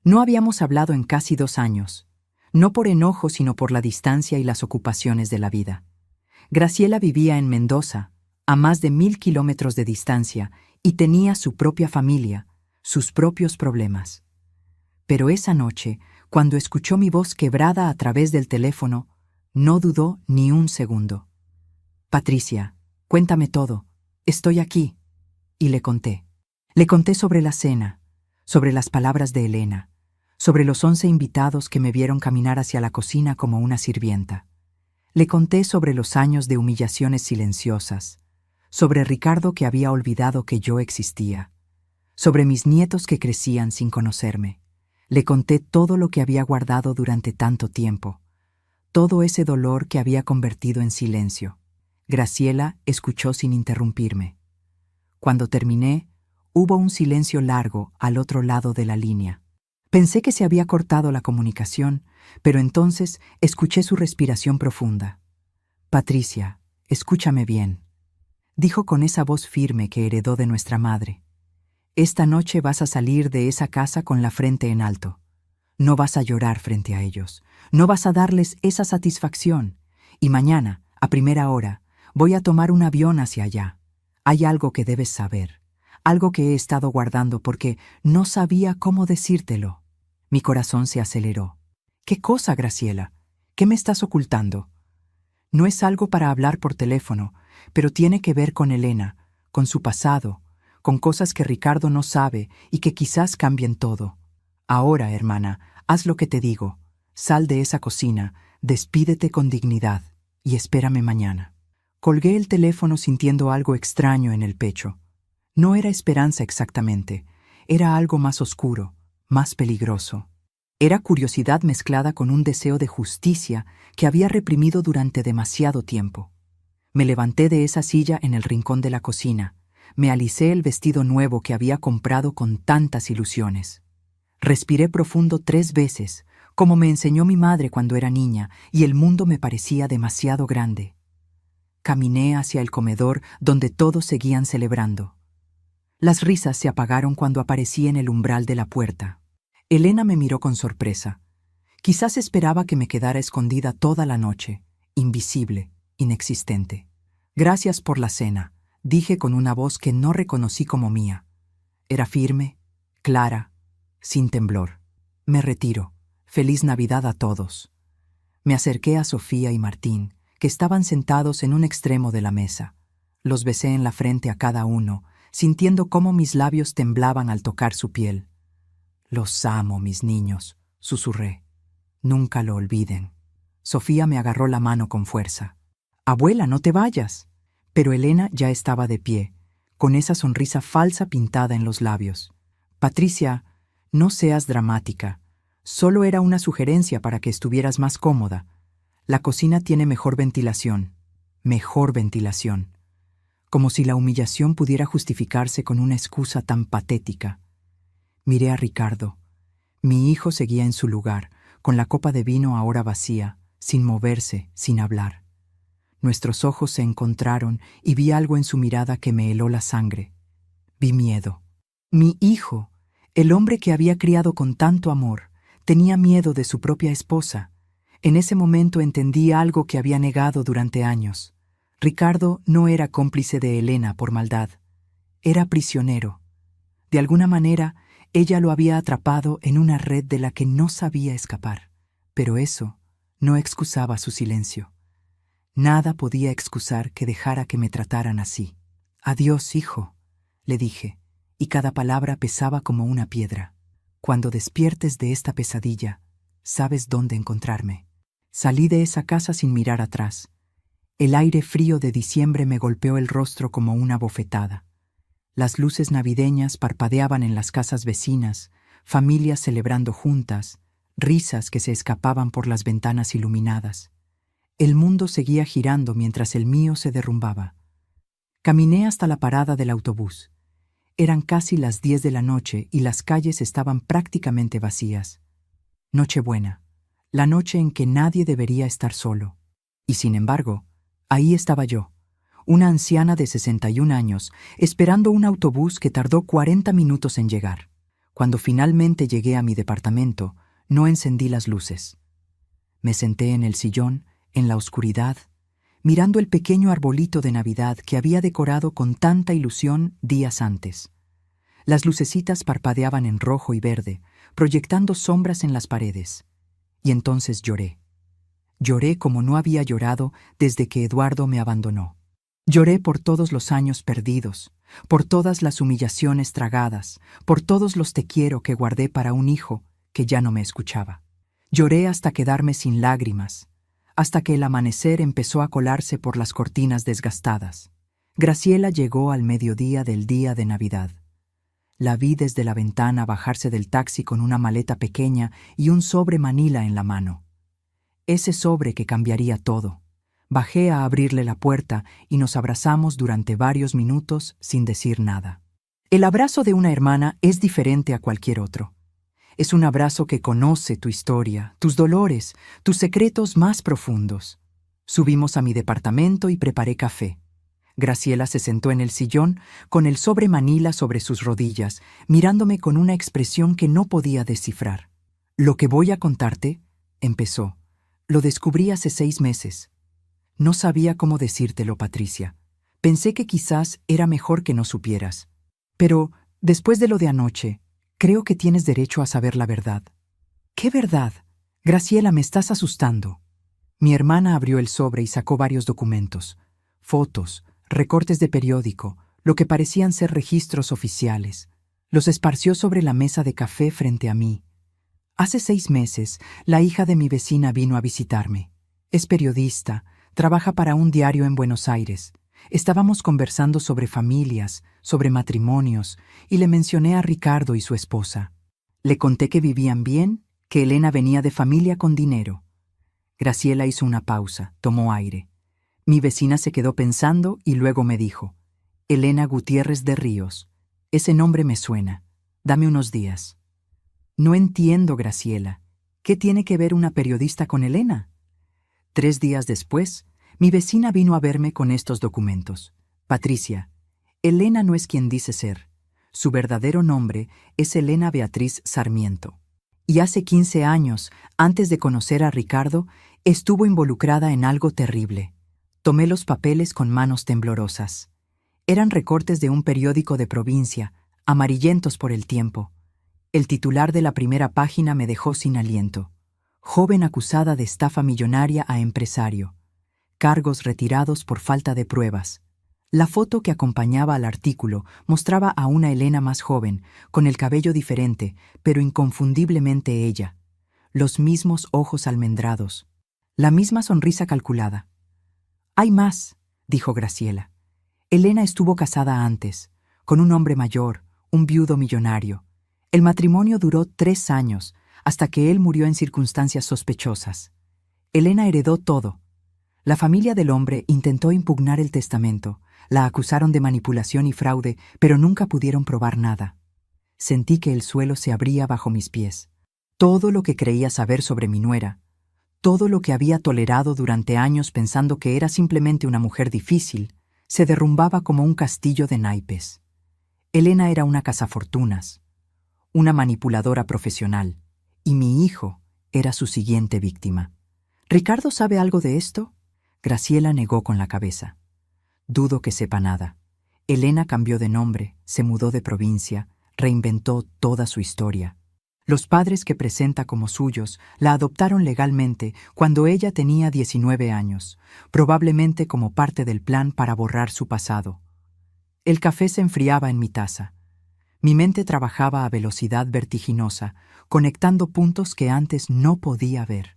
No habíamos hablado en casi 2 años, no por enojo sino por la distancia y las ocupaciones de la vida. Graciela vivía en Mendoza, a más de 1000 kilómetros de distancia, y tenía su propia familia, sus propios problemas. Pero esa noche, cuando escuchó mi voz quebrada a través del teléfono, no dudó ni un segundo. «Patricia, cuéntame todo. Estoy aquí». Y le conté. Le conté sobre la cena, sobre las palabras de Elena, sobre los 11 invitados que me vieron caminar hacia la cocina como una sirvienta. Le conté sobre los años de humillaciones silenciosas, sobre Ricardo que había olvidado que yo existía, sobre mis nietos que crecían sin conocerme, Le conté todo lo que había guardado durante tanto tiempo, todo ese dolor que había convertido en silencio. Graciela escuchó sin interrumpirme. Cuando terminé, hubo un silencio largo al otro lado de la línea. Pensé que se había cortado la comunicación, pero entonces escuché su respiración profunda. Patricia, escúchame bien, dijo con esa voz firme que heredó de nuestra madre. Esta noche vas a salir de esa casa con la frente en alto. No vas a llorar frente a ellos, no vas a darles esa satisfacción. Y mañana, a primera hora, voy a tomar un avión hacia allá. Hay algo que debes saber, algo que he estado guardando porque no sabía cómo decírtelo. Mi corazón se aceleró. ¿Qué cosa, Graciela? ¿Qué me estás ocultando? No es algo para hablar por teléfono, pero tiene que ver con Elena, con su pasado, con cosas que Ricardo no sabe y que quizás cambien todo. Ahora, hermana, haz lo que te digo. Sal de esa cocina, despídete con dignidad y espérame mañana. Colgué el teléfono sintiendo algo extraño en el pecho. No era esperanza exactamente, era algo más oscuro, más peligroso. Era curiosidad mezclada con un deseo de justicia que había reprimido durante demasiado tiempo. Me levanté de esa silla en el rincón de la cocina. Me alicé el vestido nuevo que había comprado con tantas ilusiones. Respiré profundo 3 veces, como me enseñó mi madre cuando era niña, y el mundo me parecía demasiado grande. Caminé hacia el comedor donde todos seguían celebrando. Las risas se apagaron cuando aparecí en el umbral de la puerta. Elena me miró con sorpresa. Quizás esperaba que me quedara escondida toda la noche, invisible, inexistente. Gracias por la cena, dije con una voz que no reconocí como mía. Era firme, clara, sin temblor. Me retiro. Feliz Navidad a todos. Me acerqué a Sofía y Martín, que estaban sentados en un extremo de la mesa. Los besé en la frente a cada uno, sintiendo cómo mis labios temblaban al tocar su piel. Los amo, mis niños, susurré. Nunca lo olviden. Sofía me agarró la mano con fuerza. Abuela, no te vayas. Pero Elena ya estaba de pie, con esa sonrisa falsa pintada en los labios. Patricia, no seas dramática. Solo era una sugerencia para que estuvieras más cómoda. La cocina tiene mejor ventilación. Mejor ventilación. Como si la humillación pudiera justificarse con una excusa tan patética. Miré a Ricardo. Mi hijo seguía en su lugar, con la copa de vino ahora vacía, sin moverse, sin hablar. Nuestros ojos se encontraron y vi algo en su mirada que me heló la sangre. Vi miedo. Mi hijo, el hombre que había criado con tanto amor, tenía miedo de su propia esposa. En ese momento entendí algo que había negado durante años. Ricardo no era cómplice de Elena por maldad. Era prisionero. De alguna manera, ella lo había atrapado en una red de la que no sabía escapar. Pero eso no excusaba su silencio. Nada podía excusar que dejara que me trataran así. «Adiós, hijo», le dije, y cada palabra pesaba como una piedra. «Cuando despiertes de esta pesadilla, sabes dónde encontrarme». Salí de esa casa sin mirar atrás. El aire frío de diciembre me golpeó el rostro como una bofetada. Las luces navideñas parpadeaban en las casas vecinas, familias celebrando juntas, risas que se escapaban por las ventanas iluminadas. El mundo seguía girando mientras el mío se derrumbaba. Caminé hasta la parada del autobús. Eran casi las 10 de la noche y las calles estaban prácticamente vacías. Nochebuena, la noche en que nadie debería estar solo. Y sin embargo, ahí estaba yo, una anciana de 61 años, esperando un autobús que tardó 40 minutos en llegar. Cuando finalmente llegué a mi departamento, no encendí las luces. Me senté en el sillón, en la oscuridad, mirando el pequeño arbolito de Navidad que había decorado con tanta ilusión días antes. Las lucecitas parpadeaban en rojo y verde, proyectando sombras en las paredes. Y entonces lloré. Lloré como no había llorado desde que Eduardo me abandonó. Lloré por todos los años perdidos, por todas las humillaciones tragadas, por todos los te quiero que guardé para un hijo que ya no me escuchaba. Lloré hasta quedarme sin lágrimas, hasta que el amanecer empezó a colarse por las cortinas desgastadas. Graciela llegó al mediodía del día de Navidad. La vi desde la ventana bajarse del taxi con una maleta pequeña y un sobre manila en la mano. Ese sobre que cambiaría todo. Bajé a abrirle la puerta y nos abrazamos durante varios minutos sin decir nada. El abrazo de una hermana es diferente a cualquier otro. Es un abrazo que conoce tu historia, tus dolores, tus secretos más profundos. Subimos a mi departamento y preparé café. Graciela se sentó en el sillón, con el sobre manila sobre sus rodillas, mirándome con una expresión que no podía descifrar. «Lo que voy a contarte», empezó, «lo descubrí hace 6 meses. No sabía cómo decírtelo, Patricia. Pensé que quizás era mejor que no supieras. Pero, después de lo de anoche, creo que tienes derecho a saber la verdad». «¿Qué verdad? Graciela, me estás asustando». Mi hermana abrió el sobre y sacó varios documentos, fotos, recortes de periódico, lo que parecían ser registros oficiales. Los esparció sobre la mesa de café frente a mí. Hace 6 meses, la hija de mi vecina vino a visitarme. Es periodista, trabaja para un diario en Buenos Aires. Estábamos conversando sobre familias, sobre matrimonios, y le mencioné a Ricardo y su esposa. Le conté que vivían bien, que Elena venía de familia con dinero. Graciela hizo una pausa, tomó aire. Mi vecina se quedó pensando y luego me dijo: «Elena Gutiérrez de Ríos. Ese nombre me suena. Dame unos días». «No entiendo, Graciela. ¿Qué tiene que ver una periodista con Elena?» 3 días después, mi vecina vino a verme con estos documentos. «Patricia, Elena no es quien dice ser. Su verdadero nombre es Elena Beatriz Sarmiento. Y hace 15 años, antes de conocer a Ricardo, estuvo involucrada en algo terrible». Tomé los papeles con manos temblorosas. Eran recortes de un periódico de provincia, amarillentos por el tiempo. El titular de la primera página me dejó sin aliento. «Joven acusada de estafa millonaria a empresario. Cargos retirados por falta de pruebas». La foto que acompañaba al artículo mostraba a una Elena más joven, con el cabello diferente, pero inconfundiblemente ella. Los mismos ojos almendrados. La misma sonrisa calculada. «Hay más», dijo Graciela. «Elena estuvo casada antes, con un hombre mayor, un viudo millonario. El matrimonio duró 3 años, hasta que él murió en circunstancias sospechosas. Elena heredó todo. La familia del hombre intentó impugnar el testamento, la acusaron de manipulación y fraude, pero nunca pudieron probar nada. Sentí que el suelo se abría bajo mis pies. Todo lo que creía saber sobre mi nuera, todo lo que había tolerado durante años pensando que era simplemente una mujer difícil, se derrumbaba como un castillo de naipes. Elena era una cazafortunas, una manipuladora profesional, y mi hijo era su siguiente víctima. «¿Ricardo sabe algo de esto?» Graciela negó con la cabeza. «Dudo que sepa nada. Elena cambió de nombre, se mudó de provincia, reinventó toda su historia. Los padres que presenta como suyos la adoptaron legalmente cuando ella tenía 19 años, probablemente como parte del plan para borrar su pasado». El café se enfriaba en mi taza. Mi mente trabajaba a velocidad vertiginosa, conectando puntos que antes no podía ver.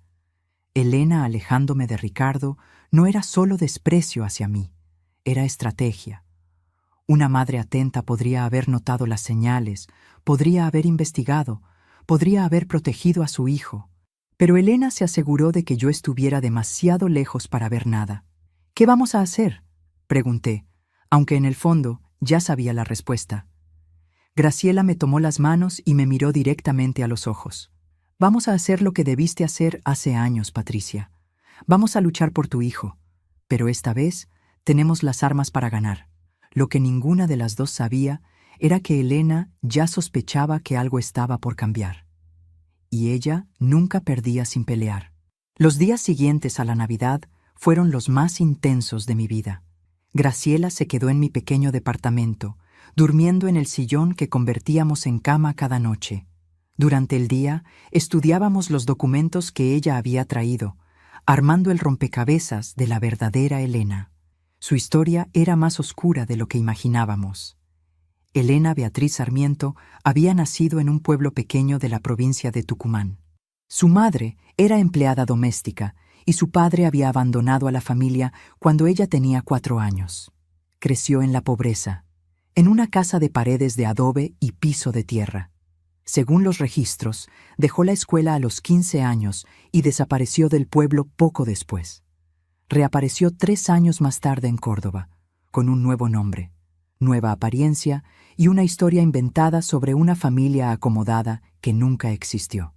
Elena alejándome de Ricardo no era solo desprecio hacia mí, era estrategia. Una madre atenta podría haber notado las señales, podría haber investigado, podría haber protegido a su hijo. Pero Elena se aseguró de que yo estuviera demasiado lejos para ver nada. «¿Qué vamos a hacer?», pregunté, aunque en el fondo ya sabía la respuesta. Graciela me tomó las manos y me miró directamente a los ojos. «Vamos a hacer lo que debiste hacer hace años, Patricia. Vamos a luchar por tu hijo. Pero esta vez tenemos las armas para ganar». Lo que ninguna de las dos sabía era que Elena ya sospechaba que algo estaba por cambiar. Y ella nunca perdía sin pelear. Los días siguientes a la Navidad fueron los más intensos de mi vida. Graciela se quedó en mi pequeño departamento, durmiendo en el sillón que convertíamos en cama cada noche. Durante el día estudiábamos los documentos que ella había traído, armando el rompecabezas de la verdadera Elena. Su historia era más oscura de lo que imaginábamos. Elena Beatriz Sarmiento había nacido en un pueblo pequeño de la provincia de Tucumán. Su madre era empleada doméstica y su padre había abandonado a la familia cuando ella tenía 4 años. Creció en la pobreza. en una casa de paredes de adobe y piso de tierra. Según los registros, dejó la escuela a los 15 años y desapareció del pueblo poco después. Reapareció 3 años más tarde en Córdoba, con un nuevo nombre, nueva apariencia y una historia inventada sobre una familia acomodada que nunca existió.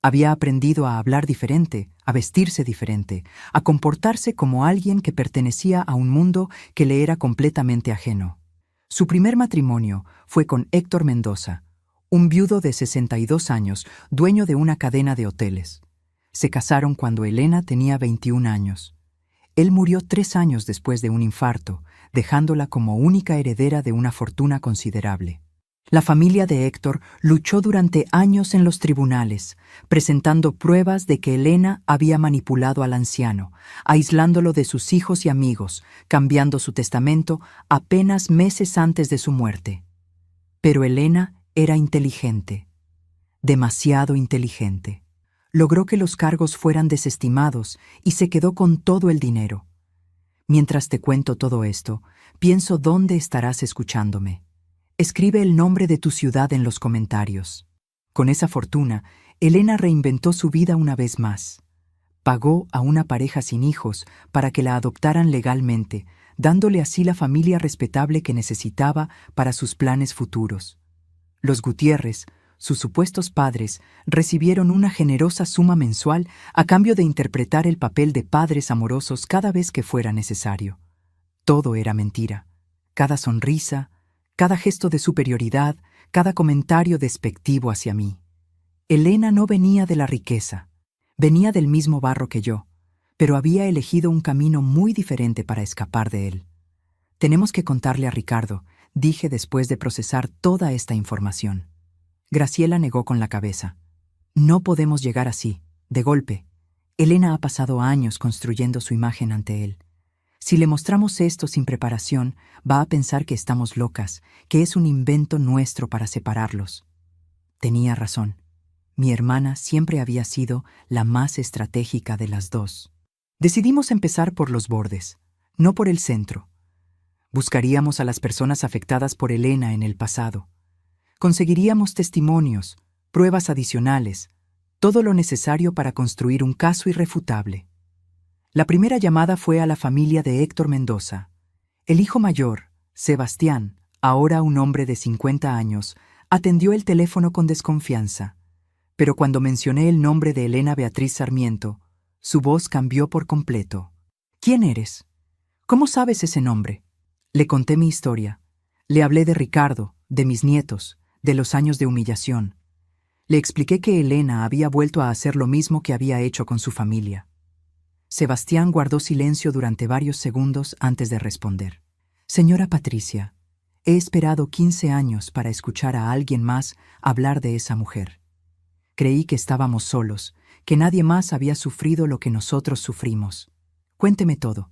Había aprendido a hablar diferente, a vestirse diferente, a comportarse como alguien que pertenecía a un mundo que le era completamente ajeno. Su primer matrimonio fue con Héctor Mendoza, un viudo de 62 años, dueño de una cadena de hoteles. Se casaron cuando Elena tenía 21 años. Él murió 3 años después de un infarto, dejándola como única heredera de una fortuna considerable. La familia de Héctor luchó durante años en los tribunales, presentando pruebas de que Elena había manipulado al anciano, aislándolo de sus hijos y amigos, cambiando su testamento apenas meses antes de su muerte. Pero Elena era inteligente, demasiado inteligente. Logró que los cargos fueran desestimados y se quedó con todo el dinero. Mientras te cuento todo esto, pienso dónde estarás escuchándome. Escribe el nombre de tu ciudad en los comentarios. Con esa fortuna, Elena reinventó su vida una vez más. Pagó a una pareja sin hijos para que la adoptaran legalmente, dándole así la familia respetable que necesitaba para sus planes futuros. Los Gutiérrez, sus supuestos padres, recibieron una generosa suma mensual a cambio de interpretar el papel de padres amorosos cada vez que fuera necesario. Todo era mentira. Cada sonrisa, cada gesto de superioridad, cada comentario despectivo hacia mí. Elena no venía de la riqueza, venía del mismo barro que yo, pero había elegido un camino muy diferente para escapar de él. Tenemos que contarle a Ricardo, dije después de procesar toda esta información. Graciela negó con la cabeza. No podemos llegar así, de golpe. Elena ha pasado años construyendo su imagen ante él. Si le mostramos esto sin preparación, va a pensar que estamos locas, que es un invento nuestro para separarlos. Tenía razón. Mi hermana siempre había sido la más estratégica de las dos. Decidimos empezar por los bordes, no por el centro. Buscaríamos a las personas afectadas por Elena en el pasado. Conseguiríamos testimonios, pruebas adicionales, todo lo necesario para construir un caso irrefutable. La primera llamada fue a la familia de Héctor Mendoza. El hijo mayor, Sebastián, ahora un hombre de 50 años, atendió el teléfono con desconfianza. Pero cuando mencioné el nombre de Elena Beatriz Sarmiento, su voz cambió por completo. ¿Quién eres? ¿Cómo sabes ese nombre? Le conté mi historia. Le hablé de Ricardo, de mis nietos, de los años de humillación. Le expliqué que Elena había vuelto a hacer lo mismo que había hecho con su familia. Sebastián guardó silencio durante varios segundos antes de responder. Señora Patricia, he esperado 15 años para escuchar a alguien más hablar de esa mujer. Creí que estábamos solos, que nadie más había sufrido lo que nosotros sufrimos. Cuénteme todo.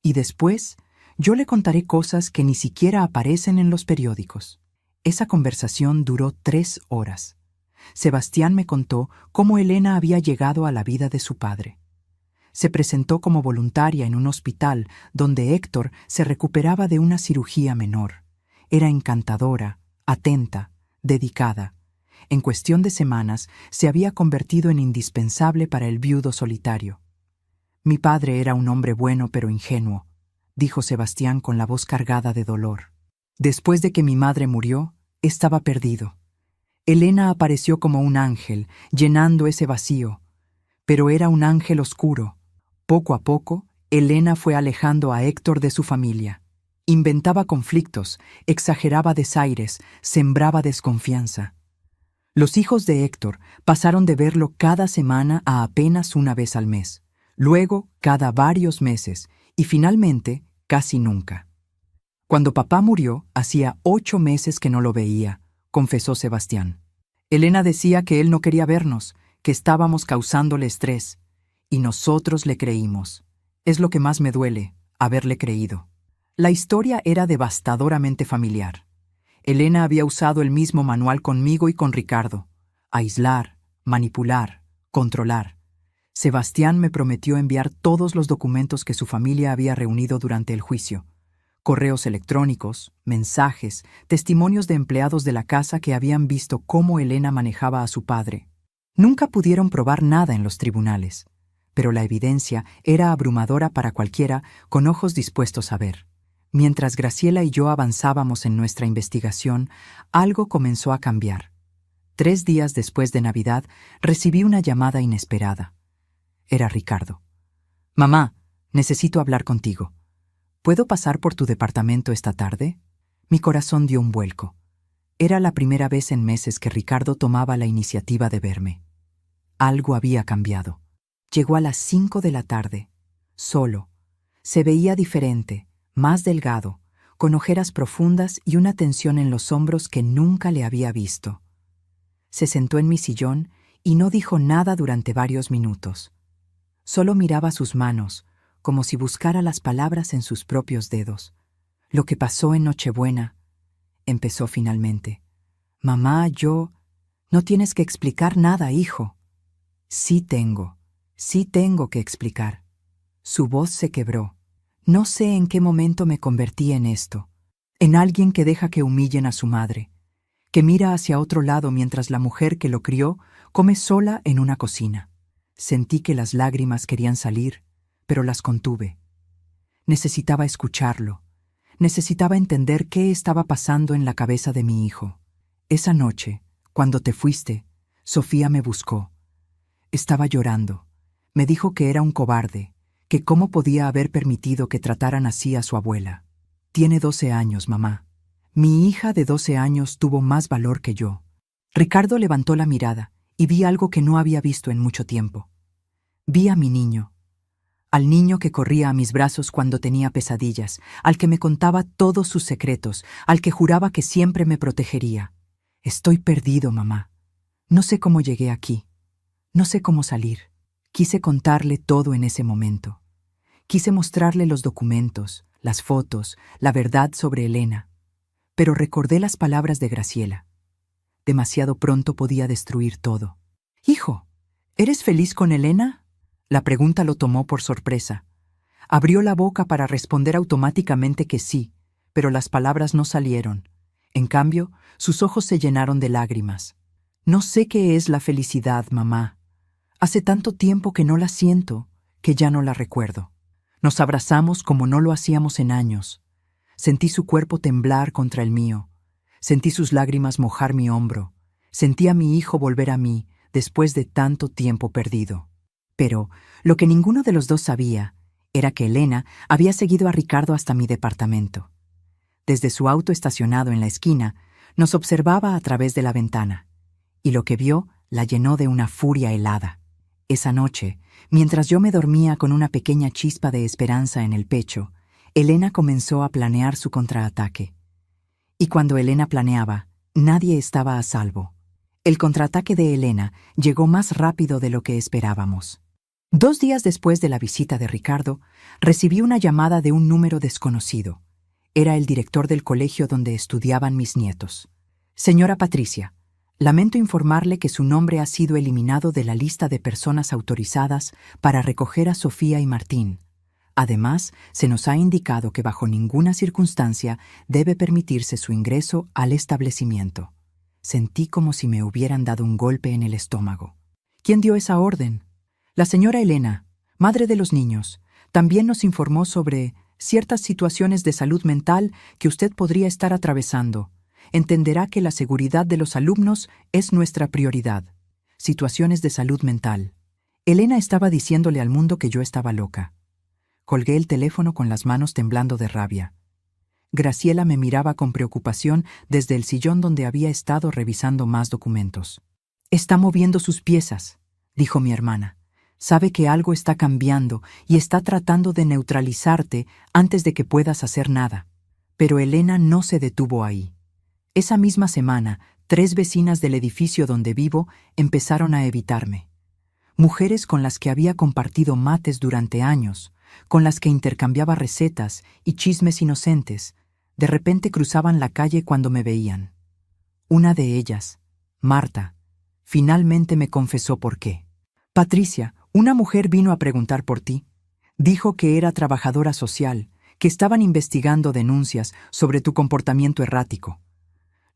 Y después, yo le contaré cosas que ni siquiera aparecen en los periódicos. Esa conversación duró 3 horas. Sebastián me contó cómo Elena había llegado a la vida de su padre. Se presentó como voluntaria en un hospital donde Héctor se recuperaba de una cirugía menor. Era encantadora, atenta, dedicada. En cuestión de semanas se había convertido en indispensable para el viudo solitario. Mi padre era un hombre bueno pero ingenuo, dijo Sebastián con la voz cargada de dolor. Después de que mi madre murió, estaba perdido. Elena apareció como un ángel, llenando ese vacío. Pero era un ángel oscuro. Poco a poco, Elena fue alejando a Héctor de su familia. Inventaba conflictos, exageraba desaires, sembraba desconfianza. Los hijos de Héctor pasaron de verlo cada semana a apenas una vez al mes, luego cada varios meses y finalmente casi nunca. Cuando papá murió, hacía 8 meses que no lo veía, confesó Sebastián. Elena decía que él no quería vernos, que estábamos causándole estrés. Y nosotros le creímos. Es lo que más me duele, haberle creído. La historia era devastadoramente familiar. Elena había usado el mismo manual conmigo y con Ricardo. Aislar, manipular, controlar. Sebastián me prometió enviar todos los documentos que su familia había reunido durante el juicio. Correos electrónicos, mensajes, testimonios de empleados de la casa que habían visto cómo Elena manejaba a su padre. Nunca pudieron probar nada en los tribunales, pero la evidencia era abrumadora para cualquiera con ojos dispuestos a ver. Mientras Graciela y yo avanzábamos en nuestra investigación, algo comenzó a cambiar. 3 días después de Navidad, recibí una llamada inesperada. Era Ricardo. «Mamá, necesito hablar contigo. ¿Puedo pasar por tu departamento esta tarde?» Mi corazón dio un vuelco. Era la primera vez en meses que Ricardo tomaba la iniciativa de verme. Algo había cambiado. Llegó a las 5 de la tarde, solo. Se veía diferente, más delgado, con ojeras profundas y una tensión en los hombros que nunca le había visto. Se sentó en mi sillón y no dijo nada durante varios minutos. Solo miraba sus manos, como si buscara las palabras en sus propios dedos. «Lo que pasó en Nochebuena», empezó finalmente. «Mamá, yo...» «No tienes que explicar nada, hijo». Sí tengo que explicar». Su voz se quebró. «No sé en qué momento me convertí en esto, en alguien que deja que humillen a su madre, que mira hacia otro lado mientras la mujer que lo crió come sola en una cocina. Sentí que las lágrimas querían salir, pero las contuve. Necesitaba escucharlo. Necesitaba entender qué estaba pasando en la cabeza de mi hijo. Esa noche, cuando te fuiste, Sofía me buscó. Estaba llorando. Me dijo que era un cobarde, que cómo podía haber permitido que trataran así a su abuela. Tiene 12 años, mamá. Mi hija de 12 años tuvo más valor que yo». Ricardo levantó la mirada y vi algo que no había visto en mucho tiempo. Vi a mi niño. Al niño que corría a mis brazos cuando tenía pesadillas, al que me contaba todos sus secretos, al que juraba que siempre me protegería. «Estoy perdido, mamá. No sé cómo llegué aquí. No sé cómo salir». Quise contarle todo en ese momento. Quise mostrarle los documentos, las fotos, la verdad sobre Elena. Pero recordé las palabras de Graciela. Demasiado pronto podía destruir todo. «Hijo, ¿eres feliz con Elena?». La pregunta lo tomó por sorpresa. Abrió la boca para responder automáticamente que sí, pero las palabras no salieron. En cambio, sus ojos se llenaron de lágrimas. «No sé qué es la felicidad, mamá. Hace tanto tiempo que no la siento, que ya no la recuerdo». Nos abrazamos como no lo hacíamos en años. Sentí su cuerpo temblar contra el mío. Sentí sus lágrimas mojar mi hombro. Sentí a mi hijo volver a mí después de tanto tiempo perdido. Pero lo que ninguno de los dos sabía era que Elena había seguido a Ricardo hasta mi departamento. Desde su auto estacionado en la esquina, nos observaba a través de la ventana, y lo que vio la llenó de una furia helada. Esa noche, mientras yo me dormía con una pequeña chispa de esperanza en el pecho, Elena comenzó a planear su contraataque. Y cuando Elena planeaba, nadie estaba a salvo. El contraataque de Elena llegó más rápido de lo que esperábamos. 2 días después de la visita de Ricardo, recibí una llamada de un número desconocido. Era el director del colegio donde estudiaban mis nietos. «Señora Patricia, lamento informarle que su nombre ha sido eliminado de la lista de personas autorizadas para recoger a Sofía y Martín. Además, se nos ha indicado que bajo ninguna circunstancia debe permitirse su ingreso al establecimiento». Sentí como si me hubieran dado un golpe en el estómago. «¿Quién dio esa orden?». «La señora Elena, madre de los niños, también nos informó sobre ciertas situaciones de salud mental que usted podría estar atravesando. Entenderá que la seguridad de los alumnos es nuestra prioridad». Situaciones de salud mental. Elena estaba diciéndole al mundo que yo estaba loca. Colgué el teléfono con las manos temblando de rabia. Graciela me miraba con preocupación desde el sillón donde había estado revisando más documentos. «Está moviendo sus piezas», dijo mi hermana. «Sabe que algo está cambiando y está tratando de neutralizarte antes de que puedas hacer nada». Pero Elena no se detuvo ahí. Esa misma semana, 3 vecinas del edificio donde vivo empezaron a evitarme. Mujeres con las que había compartido mates durante años, con las que intercambiaba recetas y chismes inocentes, de repente cruzaban la calle cuando me veían. Una de ellas, Marta, finalmente me confesó por qué. «Patricia, una mujer vino a preguntar por ti. Dijo que era trabajadora social, que estaban investigando denuncias sobre tu comportamiento errático.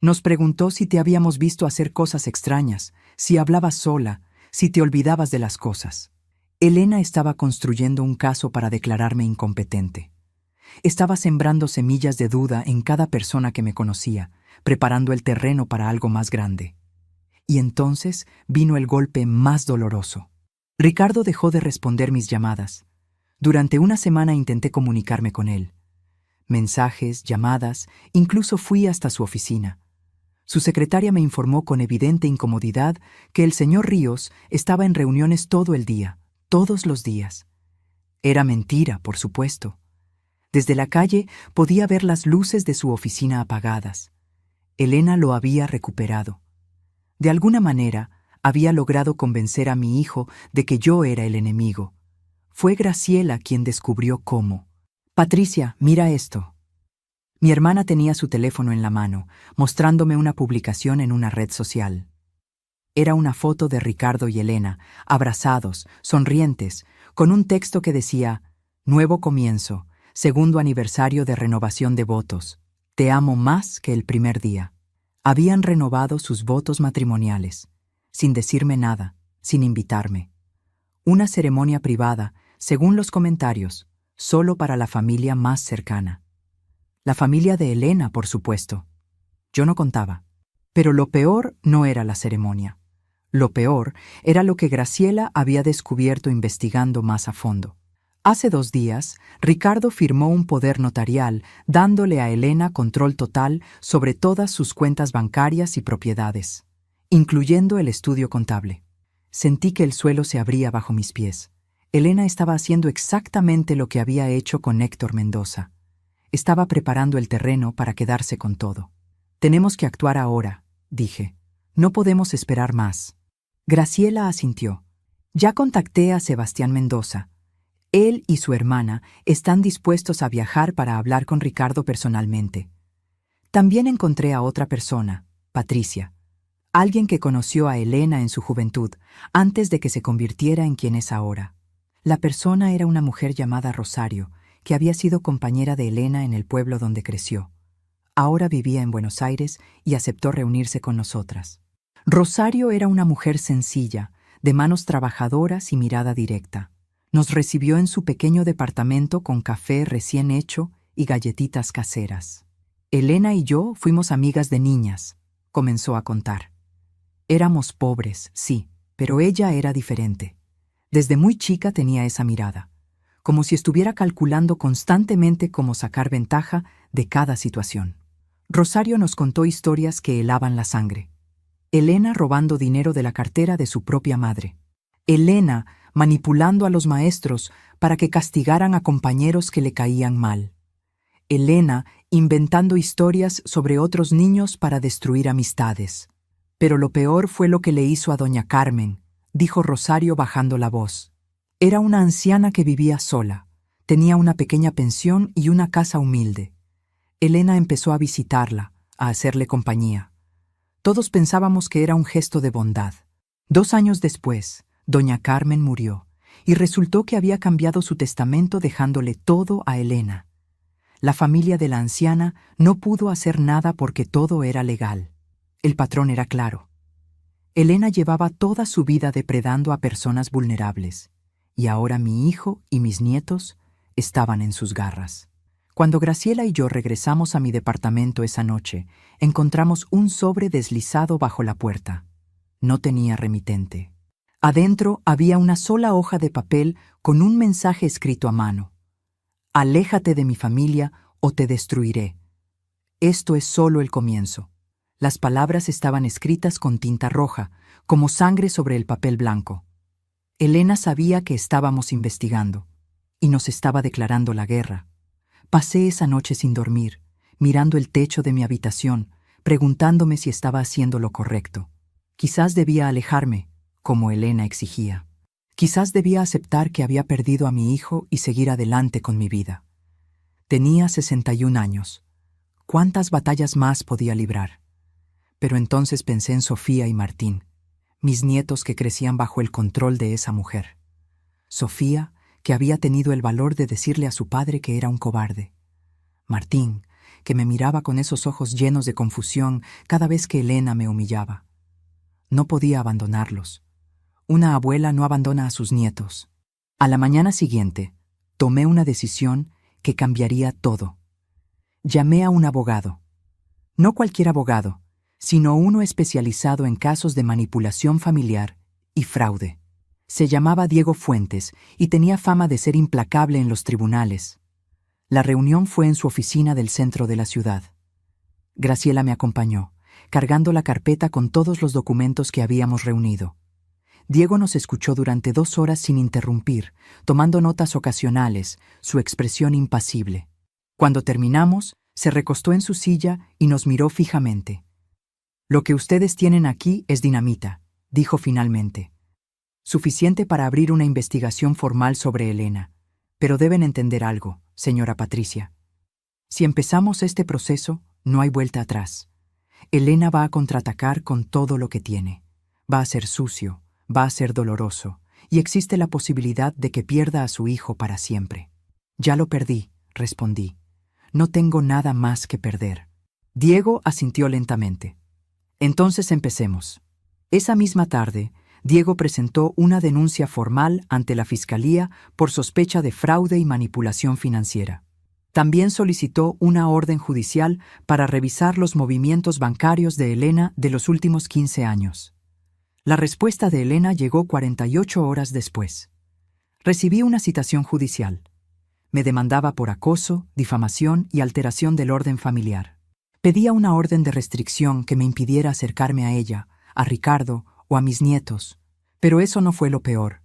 Nos preguntó si te habíamos visto hacer cosas extrañas, si hablabas sola, si te olvidabas de las cosas. Elena estaba construyendo un caso para declararme incompetente. Estaba sembrando semillas de duda en cada persona que me conocía, preparando el terreno para algo más grande. Y entonces vino el golpe más doloroso. Ricardo dejó de responder mis llamadas. Durante una semana intenté comunicarme con él. Mensajes, llamadas, incluso fui hasta su oficina. Su secretaria me informó con evidente incomodidad que el señor Ríos estaba en reuniones todo el día, todos los días. Era mentira, por supuesto. Desde la calle podía ver las luces de su oficina apagadas. Elena lo había recuperado. De alguna manera, había logrado convencer a mi hijo de que yo era el enemigo. Fue Graciela quien descubrió cómo. «Patricia, mira esto». Mi hermana tenía su teléfono en la mano, mostrándome una publicación en una red social. Era una foto de Ricardo y Elena, abrazados, sonrientes, con un texto que decía: «Nuevo comienzo, segundo aniversario de renovación de votos. Te amo más que el primer día». Habían renovado sus votos matrimoniales, sin decirme nada, sin invitarme. Una ceremonia privada, según los comentarios, solo para la familia más cercana. La familia de Elena, por supuesto. Yo no contaba. Pero lo peor no era la ceremonia. Lo peor era lo que Graciela había descubierto investigando más a fondo. Hace 2 días, Ricardo firmó un poder notarial dándole a Elena control total sobre todas sus cuentas bancarias y propiedades, incluyendo el estudio contable. Sentí que el suelo se abría bajo mis pies. Elena estaba haciendo exactamente lo que había hecho con Héctor Mendoza. Estaba preparando el terreno para quedarse con todo. «Tenemos que actuar ahora», dije. «No podemos esperar más». Graciela asintió. «Ya contacté a Sebastián Mendoza. Él y su hermana están dispuestos a viajar para hablar con Ricardo personalmente. También encontré a otra persona, Patricia, alguien que conoció a Elena en su juventud, antes de que se convirtiera en quien es ahora. La persona era una mujer llamada Rosario, que había sido compañera de Elena en el pueblo donde creció. Ahora vivía en Buenos Aires y aceptó reunirse con nosotras. Rosario era una mujer sencilla, de manos trabajadoras y mirada directa. Nos recibió en su pequeño departamento con café recién hecho y galletitas caseras. Elena y yo fuimos amigas de niñas, comenzó a contar. Éramos pobres, sí, pero ella era diferente. Desde muy chica tenía esa mirada, como si estuviera calculando constantemente cómo sacar ventaja de cada situación. Rosario nos contó historias que helaban la sangre. Elena robando dinero de la cartera de su propia madre. Elena manipulando a los maestros para que castigaran a compañeros que le caían mal. Elena inventando historias sobre otros niños para destruir amistades. Pero lo peor fue lo que le hizo a doña Carmen, dijo Rosario bajando la voz. Era una anciana que vivía sola, tenía una pequeña pensión y una casa humilde. Elena empezó a visitarla, a hacerle compañía. Todos pensábamos que era un gesto de bondad. 2 años después, doña Carmen murió, y resultó que había cambiado su testamento dejándole todo a Elena. La familia de la anciana no pudo hacer nada porque todo era legal. El patrón era claro. Elena llevaba toda su vida depredando a personas vulnerables, y ahora mi hijo y mis nietos estaban en sus garras. Cuando Graciela y yo regresamos a mi departamento esa noche, encontramos un sobre deslizado bajo la puerta. No tenía remitente. Adentro había una sola hoja de papel con un mensaje escrito a mano. «Aléjate de mi familia o te destruiré. Esto es solo el comienzo». Las palabras estaban escritas con tinta roja, como sangre sobre el papel blanco. Elena sabía que estábamos investigando, y nos estaba declarando la guerra. Pasé esa noche sin dormir, mirando el techo de mi habitación, preguntándome si estaba haciendo lo correcto. Quizás debía alejarme, como Elena exigía. Quizás debía aceptar que había perdido a mi hijo y seguir adelante con mi vida. Tenía 61 años. ¿Cuántas batallas más podía librar? Pero entonces pensé en Sofía y Martín, mis nietos que crecían bajo el control de esa mujer. Sofía, que había tenido el valor de decirle a su padre que era un cobarde. Martín, que me miraba con esos ojos llenos de confusión cada vez que Elena me humillaba. No podía abandonarlos. Una abuela no abandona a sus nietos. A la mañana siguiente, tomé una decisión que cambiaría todo. Llamé a un abogado. No cualquier abogado, sino uno especializado en casos de manipulación familiar y fraude. Se llamaba Diego Fuentes y tenía fama de ser implacable en los tribunales. La reunión fue en su oficina del centro de la ciudad. Graciela me acompañó, cargando la carpeta con todos los documentos que habíamos reunido. Diego nos escuchó durante 2 horas sin interrumpir, tomando notas ocasionales, su expresión impasible. Cuando terminamos, se recostó en su silla y nos miró fijamente. «Lo que ustedes tienen aquí es dinamita», dijo finalmente. «Suficiente para abrir una investigación formal sobre Elena. Pero deben entender algo, señora Patricia. Si empezamos este proceso, no hay vuelta atrás. Elena va a contraatacar con todo lo que tiene. Va a ser sucio, va a ser doloroso, y existe la posibilidad de que pierda a su hijo para siempre». «Ya lo perdí», respondí. «No tengo nada más que perder». Diego asintió lentamente. «Entonces empecemos». Esa misma tarde, Diego presentó una denuncia formal ante la Fiscalía por sospecha de fraude y manipulación financiera. También solicitó una orden judicial para revisar los movimientos bancarios de Elena de los últimos 15 años. La respuesta de Elena llegó 48 horas después. Recibí una citación judicial. Me demandaba por acoso, difamación y alteración del orden familiar. Pedía una orden de restricción que me impidiera acercarme a ella, a Ricardo o a mis nietos. Pero eso no fue lo peor.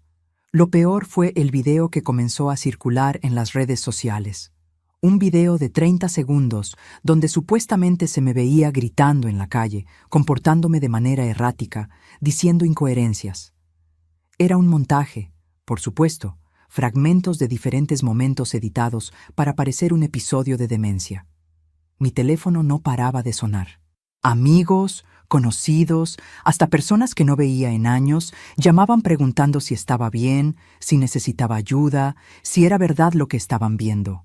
Lo peor fue el video que comenzó a circular en las redes sociales. Un video de 30 segundos donde supuestamente se me veía gritando en la calle, comportándome de manera errática, diciendo incoherencias. Era un montaje, por supuesto, fragmentos de diferentes momentos editados para parecer un episodio de demencia. Mi teléfono no paraba de sonar. Amigos, conocidos, hasta personas que no veía en años, llamaban preguntando si estaba bien, si necesitaba ayuda, si era verdad lo que estaban viendo.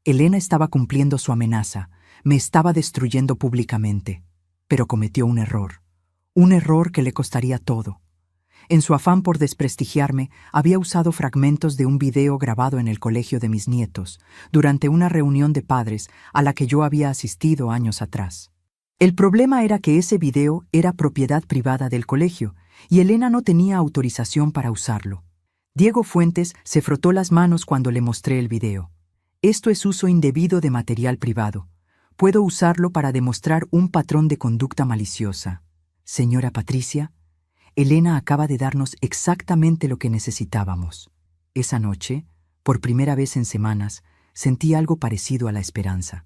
Elena estaba cumpliendo su amenaza, me estaba destruyendo públicamente, pero cometió un error que le costaría todo. En su afán por desprestigiarme, había usado fragmentos de un video grabado en el colegio de mis nietos, durante una reunión de padres a la que yo había asistido años atrás. El problema era que ese video era propiedad privada del colegio, y Elena no tenía autorización para usarlo. Diego Fuentes se frotó las manos cuando le mostré el video. «Esto es uso indebido de material privado. Puedo usarlo para demostrar un patrón de conducta maliciosa. Señora Patricia, Elena acaba de darnos exactamente lo que necesitábamos». Esa noche, por primera vez en semanas, sentí algo parecido a la esperanza.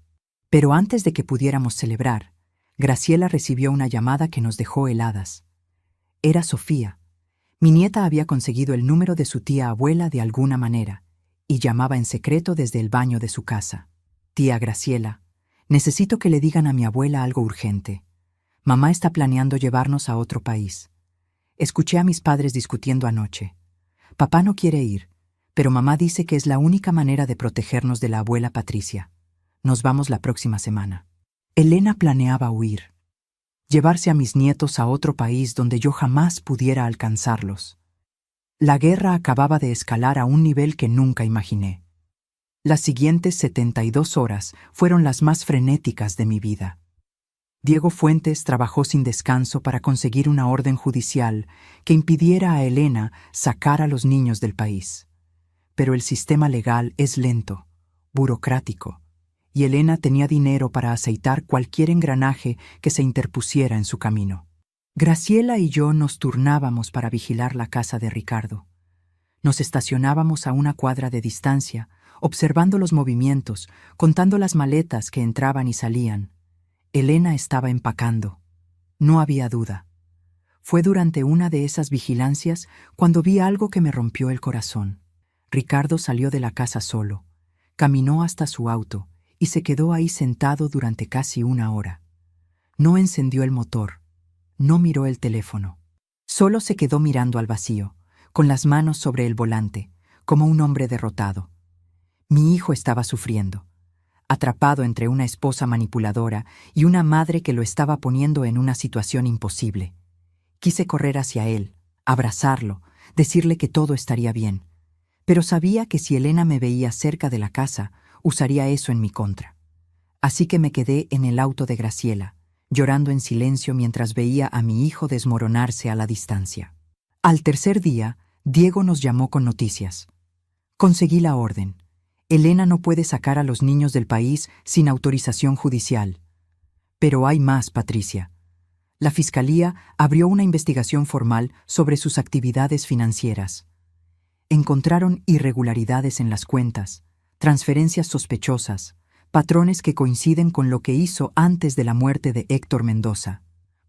Pero antes de que pudiéramos celebrar, Graciela recibió una llamada que nos dejó heladas. Era Sofía. Mi nieta había conseguido el número de su tía abuela de alguna manera, y llamaba en secreto desde el baño de su casa. «Tía Graciela, necesito que le digan a mi abuela algo urgente. Mamá está planeando llevarnos a otro país. Escuché a mis padres discutiendo anoche. Papá no quiere ir, pero mamá dice que es la única manera de protegernos de la abuela Patricia. Nos vamos la próxima semana». Elena planeaba huir, llevarse a mis nietos a otro país donde yo jamás pudiera alcanzarlos. La guerra acababa de escalar a un nivel que nunca imaginé. Las siguientes 72 horas fueron las más frenéticas de mi vida. Diego Fuentes trabajó sin descanso para conseguir una orden judicial que impidiera a Elena sacar a los niños del país. Pero el sistema legal es lento, burocrático, y Elena tenía dinero para aceitar cualquier engranaje que se interpusiera en su camino. Graciela y yo nos turnábamos para vigilar la casa de Ricardo. Nos estacionábamos a una cuadra de distancia, observando los movimientos, contando las maletas que entraban y salían. Elena estaba empacando. No había duda. Fue durante una de esas vigilancias cuando vi algo que me rompió el corazón. Ricardo salió de la casa solo, caminó hasta su auto y se quedó ahí sentado durante casi 1 hora. No encendió el motor, no miró el teléfono. Solo se quedó mirando al vacío, con las manos sobre el volante, como un hombre derrotado. Mi hijo estaba sufriendo, atrapado entre una esposa manipuladora y una madre que lo estaba poniendo en una situación imposible. Quise correr hacia él, abrazarlo, decirle que todo estaría bien, pero sabía que si Elena me veía cerca de la casa, usaría eso en mi contra. Así que me quedé en el auto de Graciela, llorando en silencio mientras veía a mi hijo desmoronarse a la distancia. Al tercer día, Diego nos llamó con noticias. Conseguí la orden. Elena no puede sacar a los niños del país sin autorización judicial. Pero hay más, Patricia. La Fiscalía abrió una investigación formal sobre sus actividades financieras. Encontraron irregularidades en las cuentas, transferencias sospechosas, patrones que coinciden con lo que hizo antes de la muerte de Héctor Mendoza.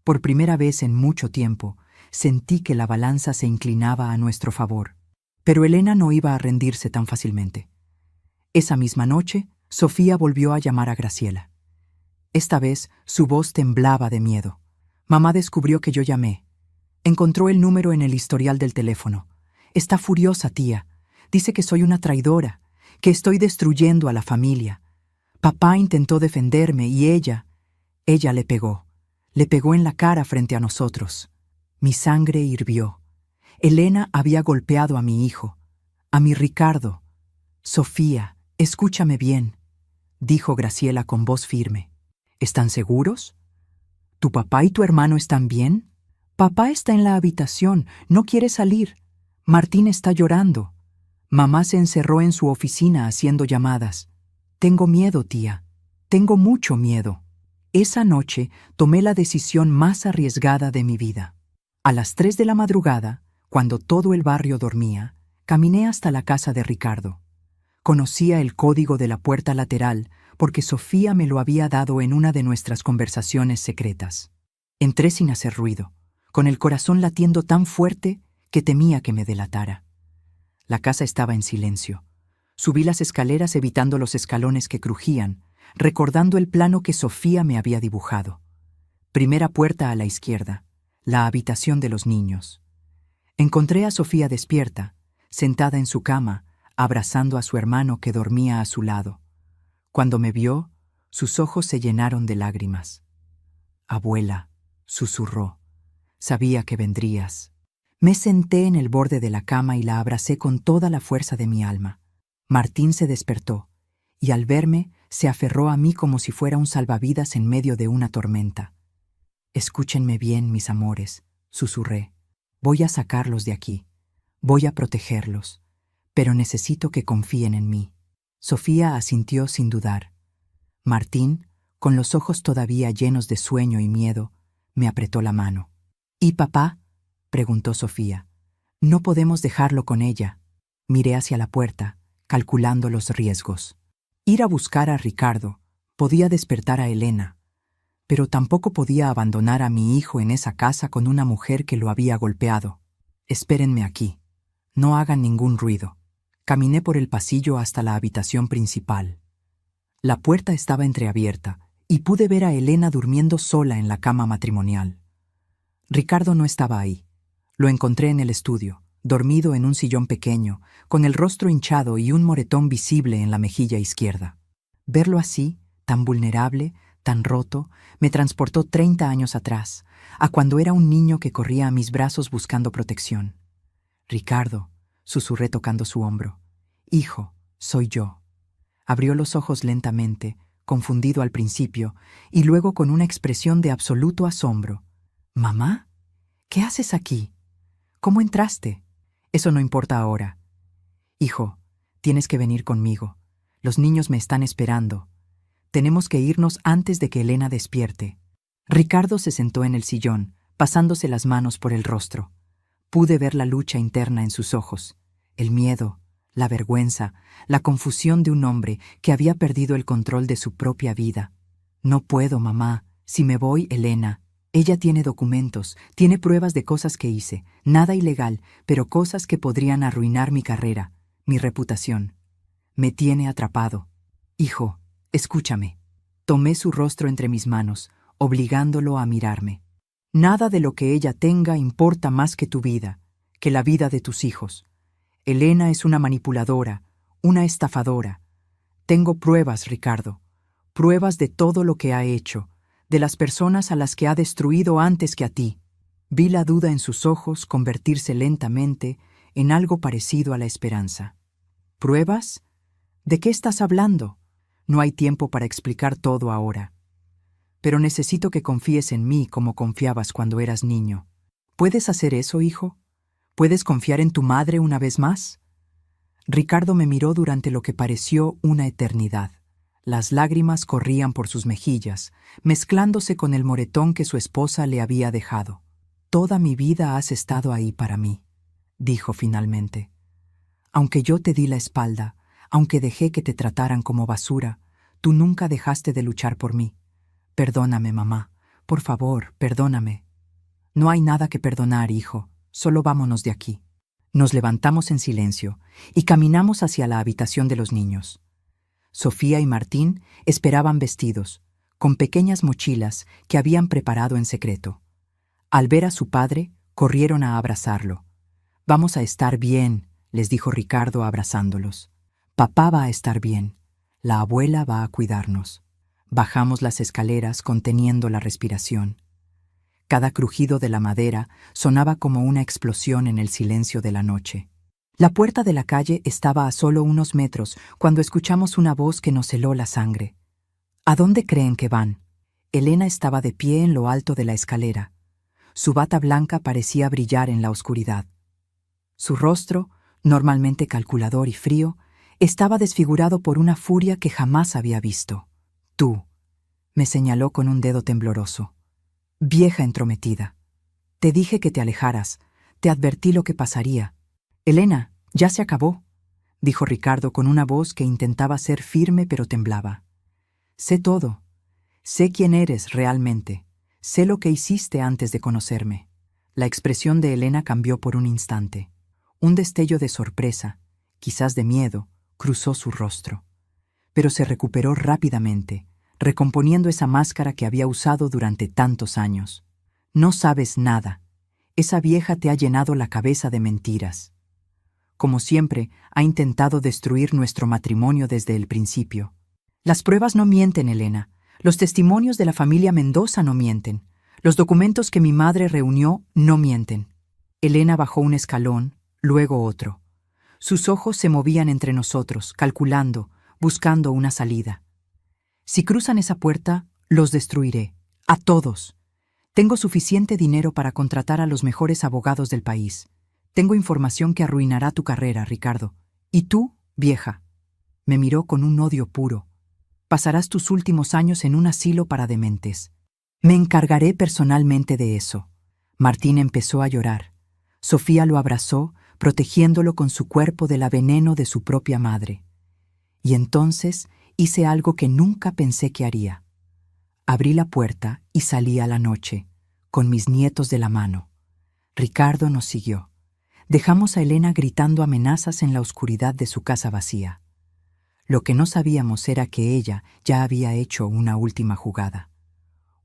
Por primera vez en mucho tiempo, sentí que la balanza se inclinaba a nuestro favor. Pero Elena no iba a rendirse tan fácilmente. Esa misma noche, Sofía volvió a llamar a Graciela. Esta vez, su voz temblaba de miedo. Mamá descubrió que yo llamé. Encontró el número en el historial del teléfono. Está furiosa, tía. Dice que soy una traidora, que estoy destruyendo a la familia. Papá intentó defenderme y ella le pegó. Le pegó en la cara frente a nosotros. Mi sangre hirvió. Elena había golpeado a mi hijo, a mi Ricardo. Sofía, escúchame bien, dijo Graciela con voz firme. ¿Están seguros? ¿Tu papá y tu hermano están bien? Papá está en la habitación, no quiere salir. Martín está llorando. Mamá se encerró en su oficina haciendo llamadas. Tengo miedo, tía. Tengo mucho miedo. Esa noche tomé la decisión más arriesgada de mi vida. A las 3 de la madrugada, cuando todo el barrio dormía, caminé hasta la casa de Ricardo. Conocía el código de la puerta lateral porque Sofía me lo había dado en una de nuestras conversaciones secretas. Entré sin hacer ruido, con el corazón latiendo tan fuerte que temía que me delatara. La casa estaba en silencio. Subí las escaleras evitando los escalones que crujían, recordando el plano que Sofía me había dibujado. Primera puerta a la izquierda, la habitación de los niños. Encontré a Sofía despierta, sentada en su cama, abrazando a su hermano que dormía a su lado. Cuando me vio, sus ojos se llenaron de lágrimas. «Abuela», susurró, «sabía que vendrías». Me senté en el borde de la cama y la abracé con toda la fuerza de mi alma. Martín se despertó, y al verme, se aferró a mí como si fuera un salvavidas en medio de una tormenta. «Escúchenme bien, mis amores», susurré. «Voy a sacarlos de aquí. Voy a protegerlos. Pero necesito que confíen en mí». Sofía asintió sin dudar. Martín, con los ojos todavía llenos de sueño y miedo, me apretó la mano. «¿Y papá?», preguntó Sofía. «No podemos dejarlo con ella». Miré hacia la puerta, calculando los riesgos. Ir a buscar a Ricardo podía despertar a Elena, pero tampoco podía abandonar a mi hijo en esa casa con una mujer que lo había golpeado. «Espérenme aquí. No hagan ningún ruido». Caminé por el pasillo hasta la habitación principal. La puerta estaba entreabierta y pude ver a Elena durmiendo sola en la cama matrimonial. Ricardo no estaba ahí. Lo encontré en el estudio, dormido en un sillón pequeño, con el rostro hinchado y un moretón visible en la mejilla izquierda. Verlo así, tan vulnerable, tan roto, me transportó 30 años atrás, a cuando era un niño que corría a mis brazos buscando protección. «Ricardo», susurré tocando su hombro. «Hijo, soy yo». Abrió los ojos lentamente, confundido al principio, y luego con una expresión de absoluto asombro. «¿Mamá? ¿Qué haces aquí? ¿Cómo entraste? Eso no importa ahora. Hijo, tienes que venir conmigo. Los niños me están esperando. Tenemos que irnos antes de que Elena despierte». Ricardo se sentó en el sillón, pasándose las manos por el rostro. Pude ver la lucha interna en sus ojos, el miedo, la vergüenza, la confusión de un hombre que había perdido el control de su propia vida. «No puedo, mamá. Si me voy, Elena. Ella tiene documentos, tiene pruebas de cosas que hice, nada ilegal, pero cosas que podrían arruinar mi carrera, mi reputación. Me tiene atrapado. Hijo, escúchame». Tomé su rostro entre mis manos, obligándolo a mirarme. «Nada de lo que ella tenga importa más que tu vida, que la vida de tus hijos. Elena es una manipuladora, una estafadora. Tengo pruebas, Ricardo, pruebas de todo lo que ha hecho, de las personas a las que ha destruido antes que a ti. Vi la duda en sus ojos convertirse lentamente en algo parecido a la esperanza. ¿Pruebas? ¿De qué estás hablando? No hay tiempo para explicar todo ahora. Pero necesito que confíes en mí como confiabas cuando eras niño. ¿Puedes hacer eso, hijo? ¿Puedes confiar en tu madre una vez más? Ricardo me miró durante lo que pareció una eternidad. Las lágrimas corrían por sus mejillas, mezclándose con el moretón que su esposa le había dejado. Toda mi vida has estado ahí para mí, dijo finalmente. Aunque yo te di la espalda, aunque dejé que te trataran como basura, tú nunca dejaste de luchar por mí. Perdóname, mamá. Por favor, perdóname. No hay nada que perdonar, hijo. Solo vámonos de aquí. Nos levantamos en silencio y caminamos hacia la habitación de los niños. Sofía y Martín esperaban vestidos, con pequeñas mochilas que habían preparado en secreto. Al ver a su padre, corrieron a abrazarlo. «Vamos a estar bien», les dijo Ricardo abrazándolos. «Papá va a estar bien. La abuela va a cuidarnos». Bajamos las escaleras conteniendo la respiración. Cada crujido de la madera sonaba como una explosión en el silencio de la noche. La puerta de la calle estaba a solo unos metros cuando escuchamos una voz que nos heló la sangre. «¿A dónde creen que van?» Elena estaba de pie en lo alto de la escalera. Su bata blanca parecía brillar en la oscuridad. Su rostro, normalmente calculador y frío, estaba desfigurado por una furia que jamás había visto. «Tú», me señaló con un dedo tembloroso. «Vieja entrometida. Te dije que te alejaras, te advertí lo que pasaría». «Elena, ya se acabó», dijo Ricardo con una voz que intentaba ser firme pero temblaba. «Sé todo. Sé quién eres realmente. Sé lo que hiciste antes de conocerme». La expresión de Elena cambió por un instante. Un destello de sorpresa, quizás de miedo, cruzó su rostro. Pero se recuperó rápidamente, recomponiendo esa máscara que había usado durante tantos años. «No sabes nada. Esa vieja te ha llenado la cabeza de mentiras. Como siempre, ha intentado destruir nuestro matrimonio desde el principio. Las pruebas no mienten, Elena. Los testimonios de la familia Mendoza no mienten. Los documentos que mi madre reunió no mienten». Elena bajó un escalón, luego otro. Sus ojos se movían entre nosotros, calculando, buscando una salida. «Si cruzan esa puerta, los destruiré. A todos. Tengo suficiente dinero para contratar a los mejores abogados del país. Tengo información que arruinará tu carrera, Ricardo. Y tú, vieja». Me miró con un odio puro. «Pasarás tus últimos años en un asilo para dementes. Me encargaré personalmente de eso». Martín empezó a llorar. Sofía lo abrazó, protegiéndolo con su cuerpo del veneno de su propia madre. Y entonces hice algo que nunca pensé que haría. Abrí la puerta y salí a la noche, con mis nietos de la mano. Ricardo nos siguió. Dejamos a Elena gritando amenazas en la oscuridad de su casa vacía. Lo que no sabíamos era que ella ya había hecho una última jugada.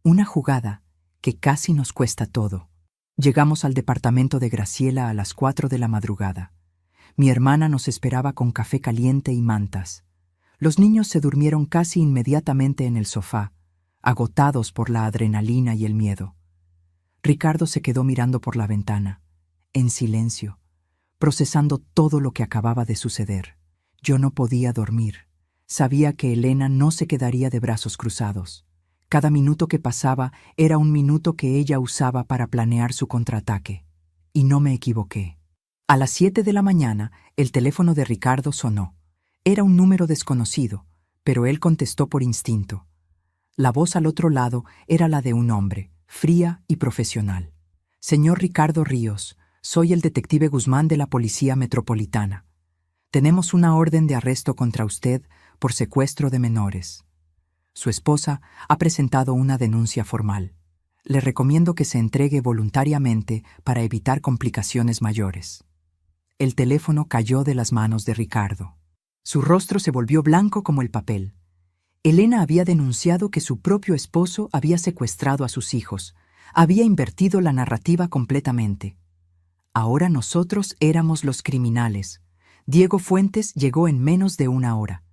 Una jugada que casi nos cuesta todo. Llegamos al departamento de Graciela a las 4 de la madrugada. Mi hermana nos esperaba con café caliente y mantas. Los niños se durmieron casi inmediatamente en el sofá, agotados por la adrenalina y el miedo. Ricardo se quedó mirando por la ventana, en silencio, procesando todo lo que acababa de suceder. Yo no podía dormir. Sabía que Elena no se quedaría de brazos cruzados. Cada minuto que pasaba era un minuto que ella usaba para planear su contraataque. Y no me equivoqué. A las 7 de la mañana, el teléfono de Ricardo sonó. Era un número desconocido, pero él contestó por instinto. La voz al otro lado era la de un hombre, fría y profesional. «Señor Ricardo Ríos, soy el detective Guzmán de la Policía Metropolitana. Tenemos una orden de arresto contra usted por secuestro de menores. Su esposa ha presentado una denuncia formal. Le recomiendo que se entregue voluntariamente para evitar complicaciones mayores». El teléfono cayó de las manos de Ricardo. Su rostro se volvió blanco como el papel. Elena había denunciado que su propio esposo había secuestrado a sus hijos. Había invertido la narrativa completamente. Ahora nosotros éramos los criminales. Diego Fuentes llegó en menos de una hora.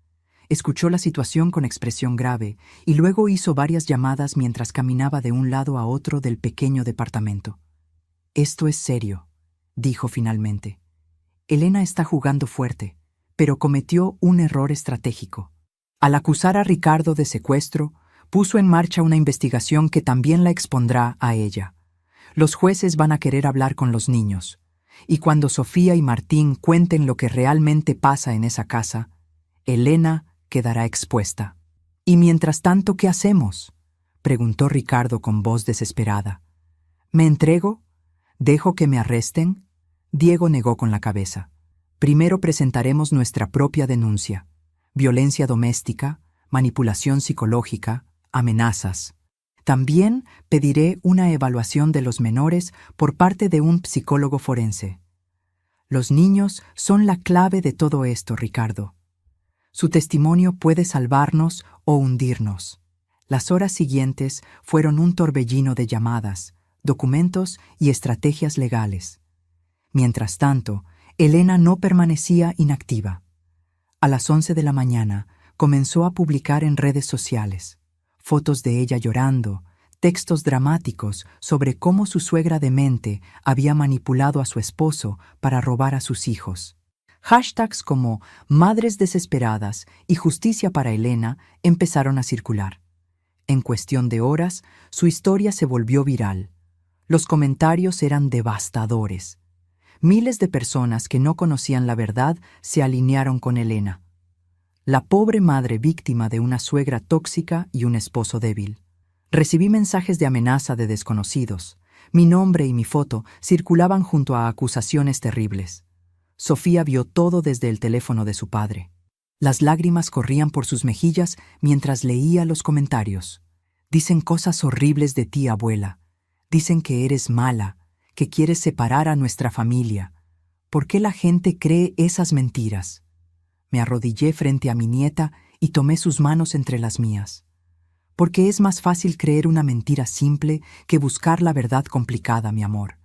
Escuchó la situación con expresión grave y luego hizo varias llamadas mientras caminaba de un lado a otro del pequeño departamento. «Esto es serio», dijo finalmente. «Elena está jugando fuerte, pero cometió un error estratégico. Al acusar a Ricardo de secuestro, puso en marcha una investigación que también la expondrá a ella. Los jueces van a querer hablar con los niños, y cuando Sofía y Martín cuenten lo que realmente pasa en esa casa, Elena quedará expuesta». «¿Y mientras tanto qué hacemos?», preguntó Ricardo con voz desesperada. «¿Me entrego? ¿Dejo que me arresten?». Diego negó con la cabeza. «Primero presentaremos nuestra propia denuncia. Violencia doméstica, manipulación psicológica, amenazas. También pediré una evaluación de los menores por parte de un psicólogo forense. Los niños son la clave de todo esto, Ricardo. Su testimonio puede salvarnos o hundirnos». Las horas siguientes fueron un torbellino de llamadas, documentos y estrategias legales. Mientras tanto, Elena no permanecía inactiva. A las 11 de la mañana comenzó a publicar en redes sociales fotos de ella llorando, textos dramáticos sobre cómo su suegra demente había manipulado a su esposo para robar a sus hijos. Hashtags como «Madres desesperadas» y «Justicia para Elena» empezaron a circular. En cuestión de horas, su historia se volvió viral. Los comentarios eran devastadores. Miles de personas que no conocían la verdad se alinearon con Elena. La pobre madre víctima de una suegra tóxica y un esposo débil. Recibí mensajes de amenaza de desconocidos. Mi nombre y mi foto circulaban junto a acusaciones terribles. Sofía vio todo desde el teléfono de su padre. Las lágrimas corrían por sus mejillas mientras leía los comentarios. «Dicen cosas horribles de ti, abuela. Dicen que eres mala, que quieres separar a nuestra familia. ¿Por qué la gente cree esas mentiras?». Me arrodillé frente a mi nieta y tomé sus manos entre las mías. Porque es más fácil creer una mentira simple que buscar la verdad complicada, mi amor.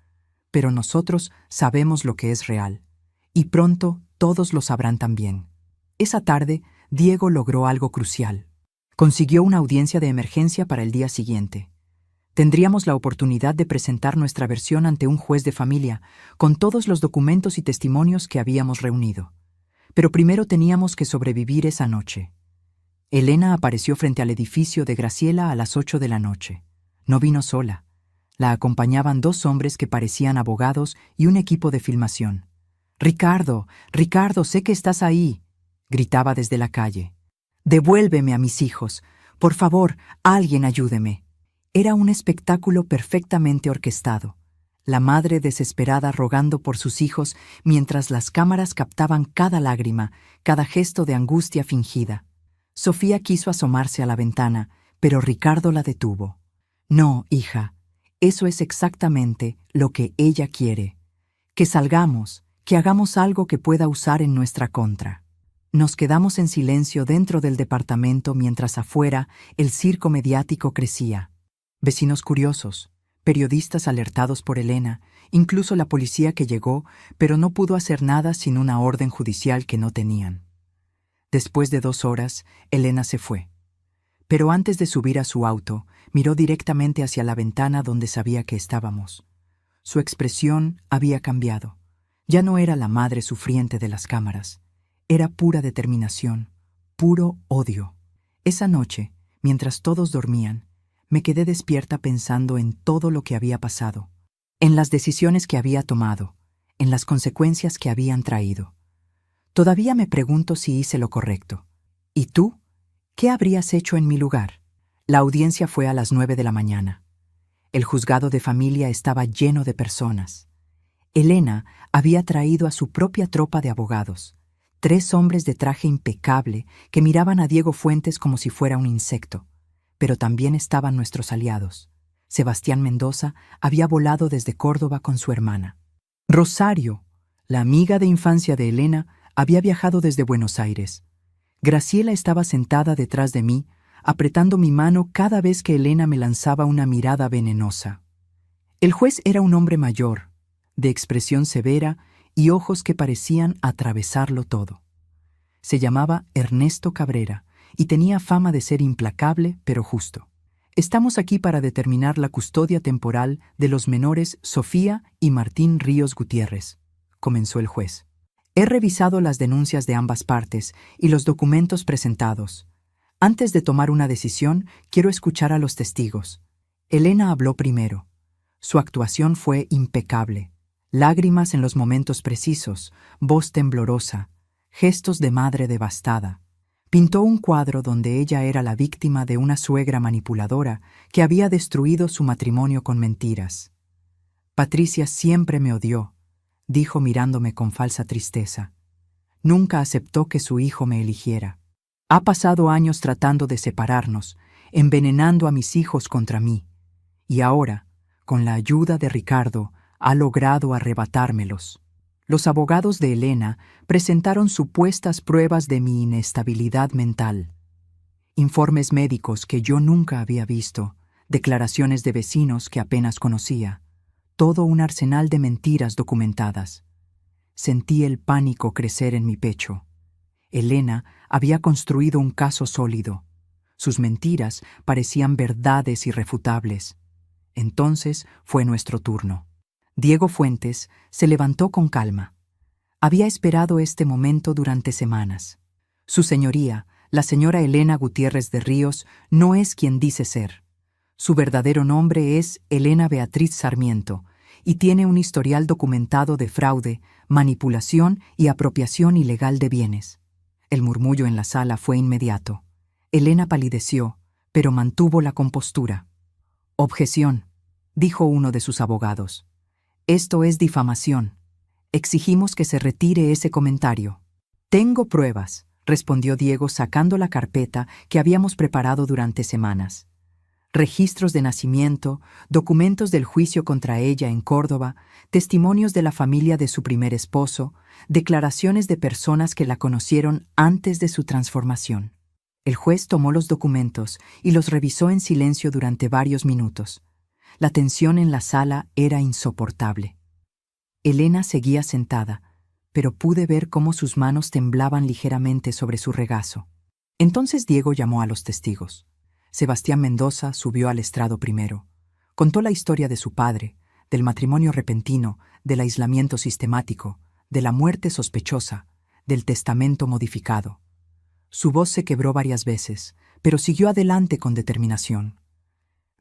Pero nosotros sabemos lo que es real. Y pronto todos lo sabrán también. Esa tarde, Diego logró algo crucial. Consiguió una audiencia de emergencia para el día siguiente. Tendríamos la oportunidad de presentar nuestra versión ante un juez de familia, con todos los documentos y testimonios que habíamos reunido. Pero primero teníamos que sobrevivir esa noche. Elena apareció frente al edificio de Graciela a las 8 de la noche. No vino sola. La acompañaban 2 hombres que parecían abogados y un equipo de filmación. «Ricardo, Ricardo, sé que estás ahí», gritaba desde la calle. «Devuélveme a mis hijos. Por favor, alguien ayúdeme». Era un espectáculo perfectamente orquestado. La madre desesperada rogando por sus hijos mientras las cámaras captaban cada lágrima, cada gesto de angustia fingida. Sofía quiso asomarse a la ventana, pero Ricardo la detuvo. «No, hija, eso es exactamente lo que ella quiere. Que salgamos, que hagamos algo que pueda usar en nuestra contra». Nos quedamos en silencio dentro del departamento mientras afuera el circo mediático crecía. Vecinos curiosos, periodistas alertados por Elena, incluso la policía que llegó, pero no pudo hacer nada sin una orden judicial que no tenían. Después de 2 horas, Elena se fue. Pero antes de subir a su auto, miró directamente hacia la ventana donde sabía que estábamos. Su expresión había cambiado. Ya no era la madre sufriente de las cámaras. Era pura determinación, puro odio. Esa noche, mientras todos dormían, me quedé despierta pensando en todo lo que había pasado, en las decisiones que había tomado, en las consecuencias que habían traído. Todavía me pregunto si hice lo correcto. ¿Y tú? ¿Qué habrías hecho en mi lugar? La audiencia fue a las 9 de la mañana. El juzgado de familia estaba lleno de personas. Elena había traído a su propia tropa de abogados. 3 hombres de traje impecable que miraban a Diego Fuentes como si fuera un insecto. Pero también estaban nuestros aliados. Sebastián Mendoza había volado desde Córdoba con su hermana. Rosario, la amiga de infancia de Elena, había viajado desde Buenos Aires. Graciela estaba sentada detrás de mí, apretando mi mano cada vez que Elena me lanzaba una mirada venenosa. El juez era un hombre mayor, de expresión severa y ojos que parecían atravesarlo todo. Se llamaba Ernesto Cabrera y tenía fama de ser implacable pero justo. Estamos aquí para determinar la custodia temporal de los menores Sofía y Martín Ríos Gutiérrez, comenzó el juez. He revisado las denuncias de ambas partes y los documentos presentados. Antes de tomar una decisión, quiero escuchar a los testigos. Elena habló primero. Su actuación fue impecable. Lágrimas en los momentos precisos, voz temblorosa, gestos de madre devastada. Pintó un cuadro donde ella era la víctima de una suegra manipuladora que había destruido su matrimonio con mentiras. Patricia siempre me odió, dijo mirándome con falsa tristeza. Nunca aceptó que su hijo me eligiera. Ha pasado años tratando de separarnos, envenenando a mis hijos contra mí. Y ahora, con la ayuda de Ricardo, ha logrado arrebatármelos. Los abogados de Elena presentaron supuestas pruebas de mi inestabilidad mental. Informes médicos que yo nunca había visto, declaraciones de vecinos que apenas conocía, todo un arsenal de mentiras documentadas. Sentí el pánico crecer en mi pecho. Elena había construido un caso sólido. Sus mentiras parecían verdades irrefutables. Entonces fue nuestro turno. Diego Fuentes se levantó con calma. Había esperado este momento durante semanas. Su señoría, la señora Elena Gutiérrez de Ríos, no es quien dice ser. Su verdadero nombre es Elena Beatriz Sarmiento y tiene un historial documentado de fraude, manipulación y apropiación ilegal de bienes. El murmullo en la sala fue inmediato. Elena palideció, pero mantuvo la compostura. «Objeción», dijo uno de sus abogados. «Esto es difamación. Exigimos que se retire ese comentario». «Tengo pruebas», respondió Diego sacando la carpeta que habíamos preparado durante semanas. Registros de nacimiento, documentos del juicio contra ella en Córdoba, testimonios de la familia de su primer esposo, declaraciones de personas que la conocieron antes de su transformación. El juez tomó los documentos y los revisó en silencio durante varios minutos. La tensión en la sala era insoportable. Elena seguía sentada, pero pude ver cómo sus manos temblaban ligeramente sobre su regazo. Entonces Diego llamó a los testigos. Sebastián Mendoza subió al estrado primero. Contó la historia de su padre, del matrimonio repentino, del aislamiento sistemático, de la muerte sospechosa, del testamento modificado. Su voz se quebró varias veces, pero siguió adelante con determinación.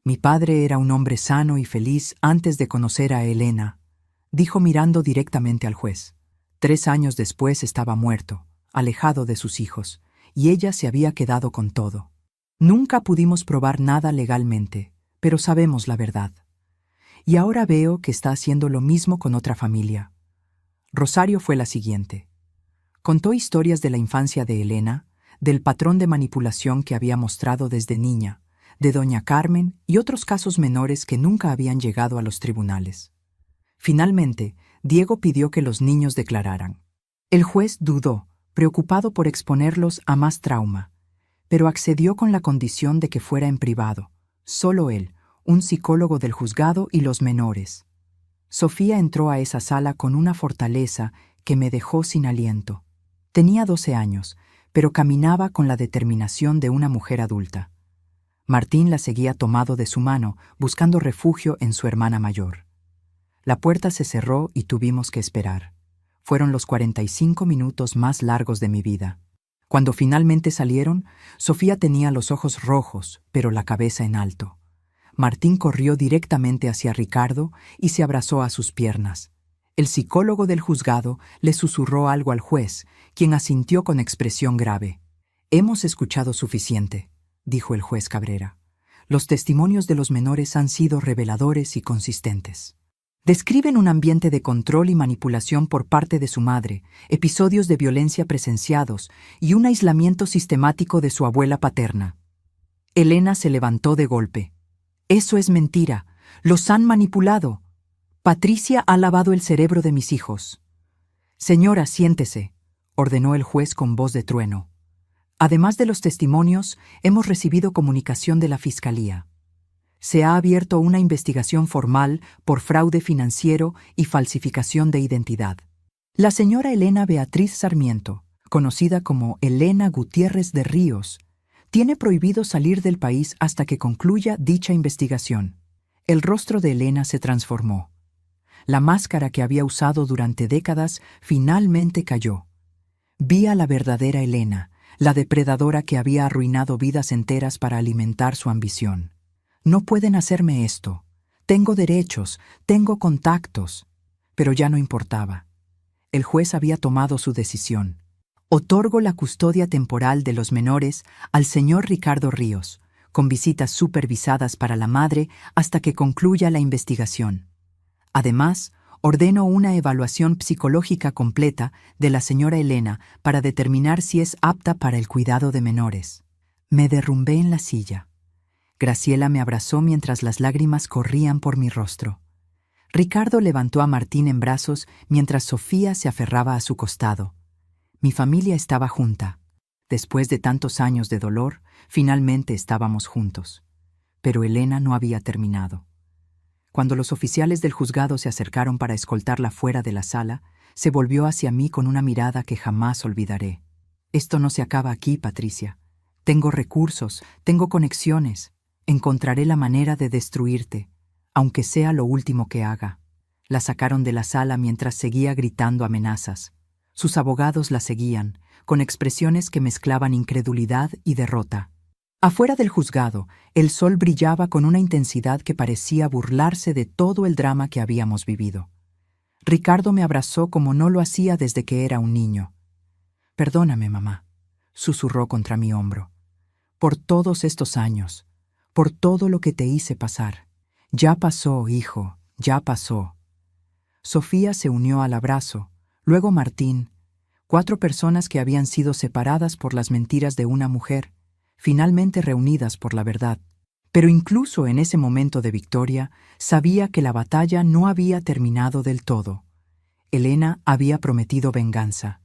«Mi padre era un hombre sano y feliz antes de conocer a Elena», dijo mirando directamente al juez. 3 años después estaba muerto, alejado de sus hijos, y ella se había quedado con todo. Nunca pudimos probar nada legalmente, pero sabemos la verdad. Y ahora veo que está haciendo lo mismo con otra familia. Rosario fue la siguiente. Contó historias de la infancia de Elena, del patrón de manipulación que había mostrado desde niña, de doña Carmen y otros casos menores que nunca habían llegado a los tribunales. Finalmente, Diego pidió que los niños declararan. El juez dudó, preocupado por exponerlos a más trauma, pero accedió con la condición de que fuera en privado, solo él, un psicólogo del juzgado y los menores. Sofía entró a esa sala con una fortaleza que me dejó sin aliento. Tenía 12 años, pero caminaba con la determinación de una mujer adulta. Martín la seguía tomado de su mano, buscando refugio en su hermana mayor. La puerta se cerró y tuvimos que esperar. Fueron los 45 minutos más largos de mi vida. Cuando finalmente salieron, Sofía tenía los ojos rojos, pero la cabeza en alto. Martín corrió directamente hacia Ricardo y se abrazó a sus piernas. El psicólogo del juzgado le susurró algo al juez, quien asintió con expresión grave. «Hemos escuchado suficiente», dijo el juez Cabrera. «Los testimonios de los menores han sido reveladores y consistentes. Describen un ambiente de control y manipulación por parte de su madre, episodios de violencia presenciados y un aislamiento sistemático de su abuela paterna». Elena se levantó de golpe. «Eso es mentira. Los han manipulado. Patricia ha lavado el cerebro de mis hijos». «Señora, siéntese», ordenó el juez con voz de trueno. «Además de los testimonios, hemos recibido comunicación de la Fiscalía. Se ha abierto una investigación formal por fraude financiero y falsificación de identidad. La señora Elena Beatriz Sarmiento, conocida como Elena Gutiérrez de Ríos, tiene prohibido salir del país hasta que concluya dicha investigación. El rostro de Elena se transformó. La máscara que había usado durante décadas finalmente cayó. Vi a la verdadera Elena, la depredadora que había arruinado vidas enteras para alimentar su ambición. No pueden hacerme esto. Tengo derechos, tengo contactos. Pero ya no importaba. El juez había tomado su decisión. Otorgo la custodia temporal de los menores al señor Ricardo Ríos, con visitas supervisadas para la madre hasta que concluya la investigación. Además, ordeno una evaluación psicológica completa de la señora Elena para determinar si es apta para el cuidado de menores. Me derrumbé en la silla. Graciela me abrazó mientras las lágrimas corrían por mi rostro. Ricardo levantó a Martín en brazos mientras Sofía se aferraba a su costado. Mi familia estaba junta. Después de tantos años de dolor, finalmente estábamos juntos. Pero Elena no había terminado. Cuando los oficiales del juzgado se acercaron para escoltarla fuera de la sala, se volvió hacia mí con una mirada que jamás olvidaré. Esto no se acaba aquí, Patricia. Tengo recursos, tengo conexiones. Encontraré la manera de destruirte, aunque sea lo último que haga. La sacaron de la sala mientras seguía gritando amenazas. Sus abogados la seguían, con expresiones que mezclaban incredulidad y derrota. Afuera del juzgado, el sol brillaba con una intensidad que parecía burlarse de todo el drama que habíamos vivido. Ricardo me abrazó como no lo hacía desde que era un niño. «Perdóname, mamá», susurró contra mi hombro. «Por todos estos años, por todo lo que te hice pasar. Ya pasó, hijo, ya pasó». Sofía se unió al abrazo, luego Martín, 4 personas que habían sido separadas por las mentiras de una mujer, finalmente reunidas por la verdad. Pero incluso en ese momento de victoria, sabía que la batalla no había terminado del todo. Elena había prometido venganza,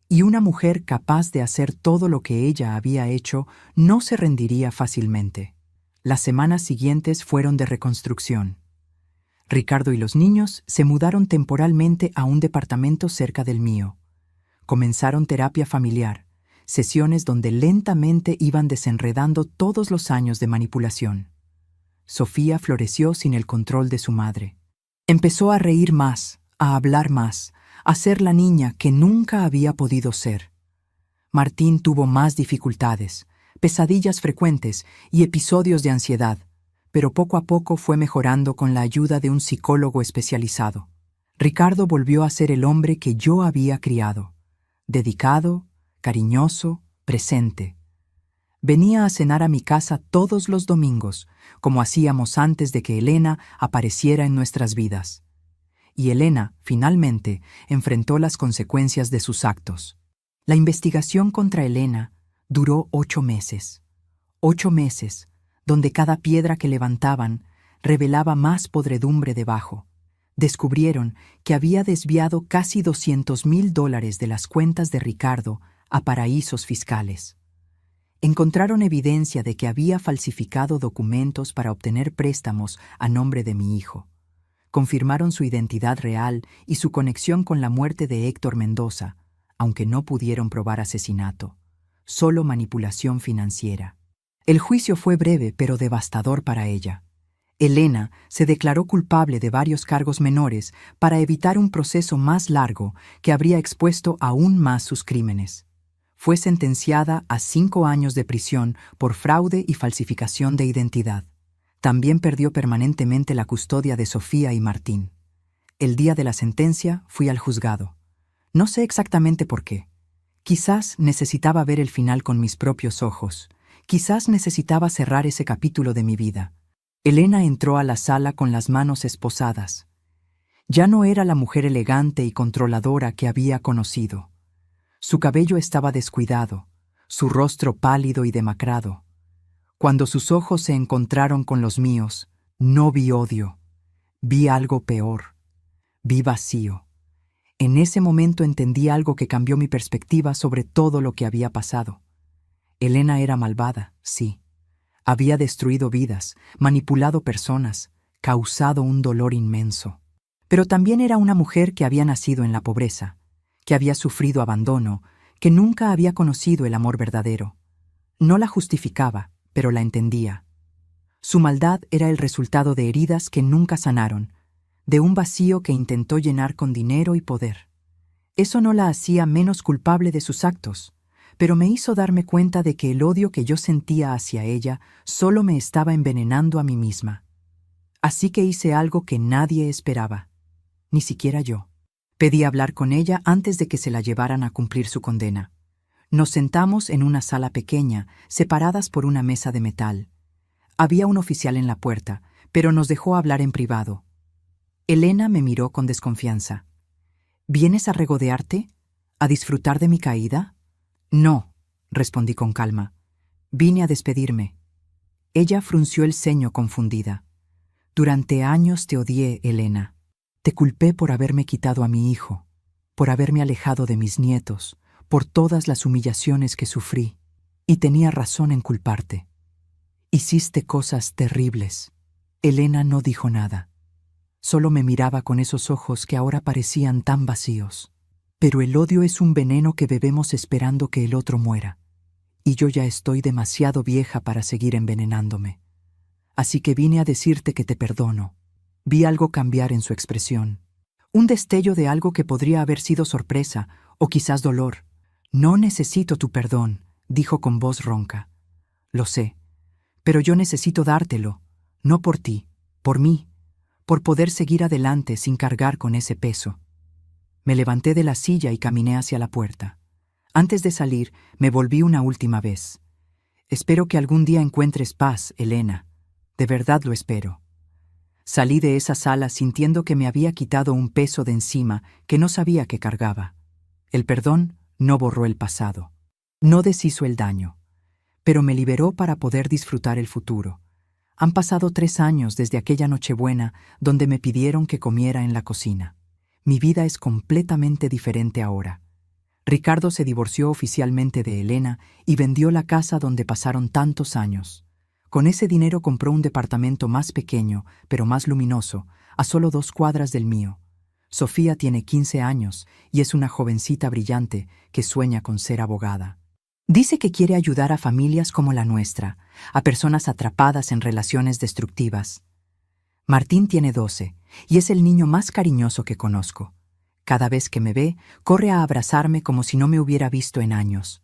y una mujer capaz de hacer todo lo que ella había hecho no se rendiría fácilmente. Las semanas siguientes fueron de reconstrucción. Ricardo y los niños se mudaron temporalmente a un departamento cerca del mío. Comenzaron terapia familiar, sesiones donde lentamente iban desenredando todos los años de manipulación. Sofía floreció sin el control de su madre. Empezó a reír más, a hablar más, a ser la niña que nunca había podido ser. Martín tuvo más dificultades, pesadillas frecuentes y episodios de ansiedad, pero poco a poco fue mejorando con la ayuda de un psicólogo especializado. Ricardo volvió a ser el hombre que yo había criado, dedicado, cariñoso, presente. Venía a cenar a mi casa todos los domingos, como hacíamos antes de que Elena apareciera en nuestras vidas. Y Elena, finalmente, enfrentó las consecuencias de sus actos. La investigación contra Elena duró 8 meses. 8 meses, donde cada piedra que levantaban revelaba más podredumbre debajo. Descubrieron que había desviado casi $200,000 de las cuentas de Ricardo a paraísos fiscales. Encontraron evidencia de que había falsificado documentos para obtener préstamos a nombre de mi hijo. Confirmaron su identidad real y su conexión con la muerte de Héctor Mendoza, aunque no pudieron probar asesinato, solo manipulación financiera. El juicio fue breve pero devastador para ella. Elena se declaró culpable de varios cargos menores para evitar un proceso más largo que habría expuesto aún más sus crímenes. Fue sentenciada a 5 años de prisión por fraude y falsificación de identidad. También perdió permanentemente la custodia de Sofía y Martín. El día de la sentencia fui al juzgado. No sé exactamente por qué. Quizás necesitaba ver el final con mis propios ojos. Quizás necesitaba cerrar ese capítulo de mi vida. Elena entró a la sala con las manos esposadas. Ya no era la mujer elegante y controladora que había conocido. Su cabello estaba descuidado, su rostro pálido y demacrado. Cuando sus ojos se encontraron con los míos, no vi odio. Vi algo peor. Vi vacío. En ese momento entendí algo que cambió mi perspectiva sobre todo lo que había pasado. Elena era malvada, sí. Había destruido vidas, manipulado personas, causado un dolor inmenso. Pero también era una mujer que había nacido en la pobreza, que había sufrido abandono, que nunca había conocido el amor verdadero. No la justificaba, pero la entendía. Su maldad era el resultado de heridas que nunca sanaron, de un vacío que intentó llenar con dinero y poder. Eso no la hacía menos culpable de sus actos, pero me hizo darme cuenta de que el odio que yo sentía hacia ella solo me estaba envenenando a mí misma. Así que hice algo que nadie esperaba, ni siquiera yo. Pedí hablar con ella antes de que se la llevaran a cumplir su condena. Nos sentamos en una sala pequeña, separadas por una mesa de metal. Había un oficial en la puerta, pero nos dejó hablar en privado. Elena me miró con desconfianza. ¿Vienes a regodearte? ¿A disfrutar de mi caída? No, respondí con calma. Vine a despedirme. Ella frunció el ceño confundida. Durante años te odié, Elena. Te culpé por haberme quitado a mi hijo, por haberme alejado de mis nietos, por todas las humillaciones que sufrí, y tenía razón en culparte. Hiciste cosas terribles. Elena no dijo nada. Solo me miraba con esos ojos que ahora parecían tan vacíos. Pero el odio es un veneno que bebemos esperando que el otro muera. Y yo ya estoy demasiado vieja para seguir envenenándome. Así que vine a decirte que te perdono. Vi algo cambiar en su expresión. Un destello de algo que podría haber sido sorpresa o quizás dolor. No necesito tu perdón, dijo con voz ronca. Lo sé, pero yo necesito dártelo, no por ti, por mí, por poder seguir adelante sin cargar con ese peso. Me levanté de la silla y caminé hacia la puerta. Antes de salir, me volví una última vez. Espero que algún día encuentres paz, Elena. De verdad lo espero. Salí de esa sala sintiendo que me había quitado un peso de encima que no sabía que cargaba. El perdón no borró el pasado. No deshizo el daño. Pero me liberó para poder disfrutar el futuro. Han pasado 3 años desde aquella Nochebuena donde me pidieron que comiera en la cocina. Mi vida es completamente diferente ahora. Ricardo se divorció oficialmente de Elena y vendió la casa donde pasaron tantos años. Con ese dinero compró un departamento más pequeño, pero más luminoso, a solo 2 cuadras del mío. Sofía tiene 15 años y es una jovencita brillante que sueña con ser abogada. Dice que quiere ayudar a familias como la nuestra, a personas atrapadas en relaciones destructivas. Martín tiene 12 y es el niño más cariñoso que conozco. Cada vez que me ve, corre a abrazarme como si no me hubiera visto en años.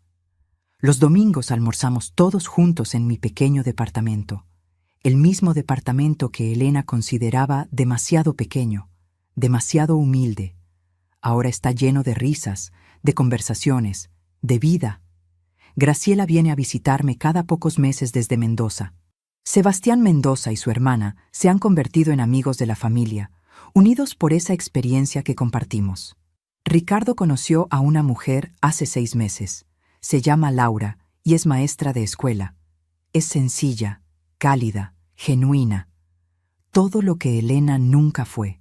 Los domingos almorzamos todos juntos en mi pequeño departamento, el mismo departamento que Elena consideraba demasiado pequeño, demasiado humilde. Ahora está lleno de risas, de conversaciones, de vida. Graciela viene a visitarme cada pocos meses desde Mendoza. Sebastián Mendoza y su hermana se han convertido en amigos de la familia, unidos por esa experiencia que compartimos. Ricardo conoció a una mujer hace 6 meses. Se llama Laura y es maestra de escuela. Es sencilla, cálida, genuina. Todo lo que Elena nunca fue.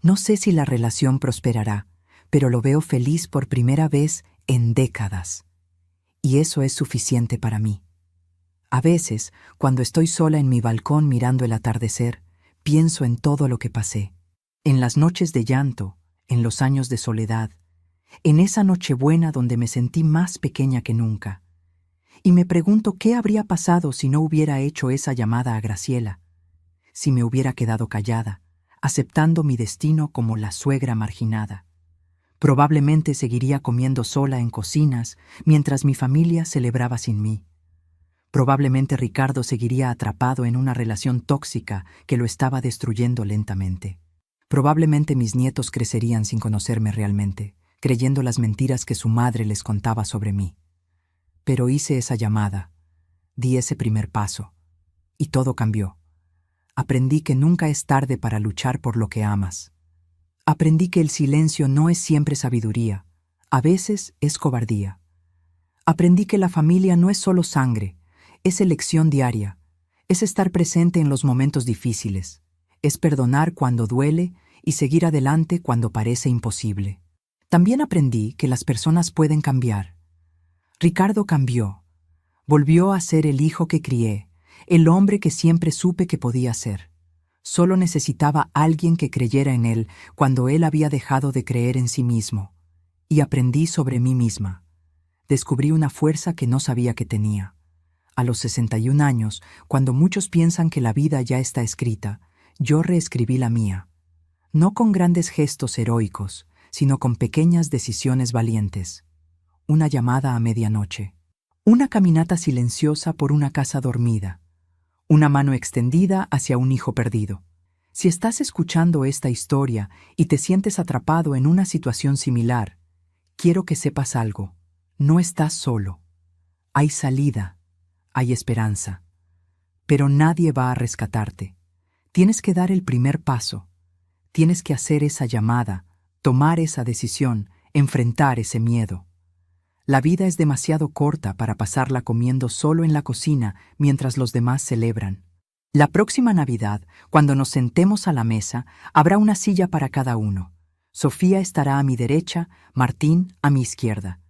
No sé si la relación prosperará, pero lo veo feliz por primera vez en décadas. Y eso es suficiente para mí. A veces, cuando estoy sola en mi balcón mirando el atardecer, pienso en todo lo que pasé. En las noches de llanto, en los años de soledad, en esa Nochebuena donde me sentí más pequeña que nunca. Y me pregunto qué habría pasado si no hubiera hecho esa llamada a Graciela, si me hubiera quedado callada, aceptando mi destino como la suegra marginada. Probablemente seguiría comiendo sola en cocinas mientras mi familia celebraba sin mí. Probablemente Ricardo seguiría atrapado en una relación tóxica que lo estaba destruyendo lentamente. Probablemente mis nietos crecerían sin conocerme realmente, creyendo las mentiras que su madre les contaba sobre mí. Pero hice esa llamada, di ese primer paso, y todo cambió. Aprendí que nunca es tarde para luchar por lo que amas. Aprendí que el silencio no es siempre sabiduría, a veces es cobardía. Aprendí que la familia no es solo sangre, es elección diaria, es estar presente en los momentos difíciles, es perdonar cuando duele y seguir adelante cuando parece imposible. También aprendí que las personas pueden cambiar. Ricardo cambió. Volvió a ser el hijo que crié, el hombre que siempre supe que podía ser. Solo necesitaba alguien que creyera en él cuando él había dejado de creer en sí mismo. Y aprendí sobre mí misma. Descubrí una fuerza que no sabía que tenía. A los 61 años, cuando muchos piensan que la vida ya está escrita, yo reescribí la mía. No con grandes gestos heroicos, sino con pequeñas decisiones valientes. Una llamada a medianoche. Una caminata silenciosa por una casa dormida. Una mano extendida hacia un hijo perdido. Si estás escuchando esta historia y te sientes atrapado en una situación similar, quiero que sepas algo. No estás solo. Hay salida, hay esperanza. Pero nadie va a rescatarte. Tienes que dar el primer paso. Tienes que hacer esa llamada, tomar esa decisión, enfrentar ese miedo. La vida es demasiado corta para pasarla comiendo solo en la cocina mientras los demás celebran. La próxima Navidad, cuando nos sentemos a la mesa, habrá una silla para cada uno. Sofía estará a mi derecha, Martín a mi izquierda.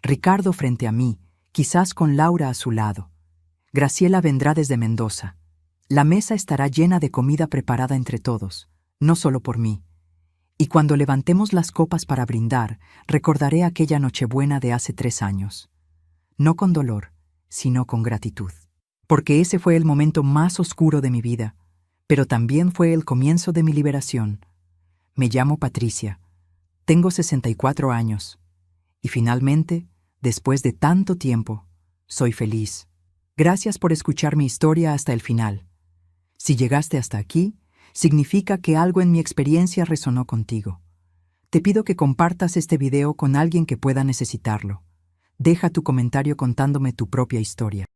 Ricardo frente a mí, quizás con Laura a su lado. Graciela vendrá desde Mendoza. La mesa estará llena de comida preparada entre todos, no solo por mí. Y cuando levantemos las copas para brindar, recordaré aquella Nochebuena de hace 3 años. No con dolor, sino con gratitud. Porque ese fue el momento más oscuro de mi vida, pero también fue el comienzo de mi liberación. Me llamo Patricia, tengo 64 años, y finalmente, después de tanto tiempo, soy feliz. Gracias por escuchar mi historia hasta el final. Si llegaste hasta aquí, significa que algo en mi experiencia resonó contigo. Te pido que compartas este video con alguien que pueda necesitarlo. Deja tu comentario contándome tu propia historia.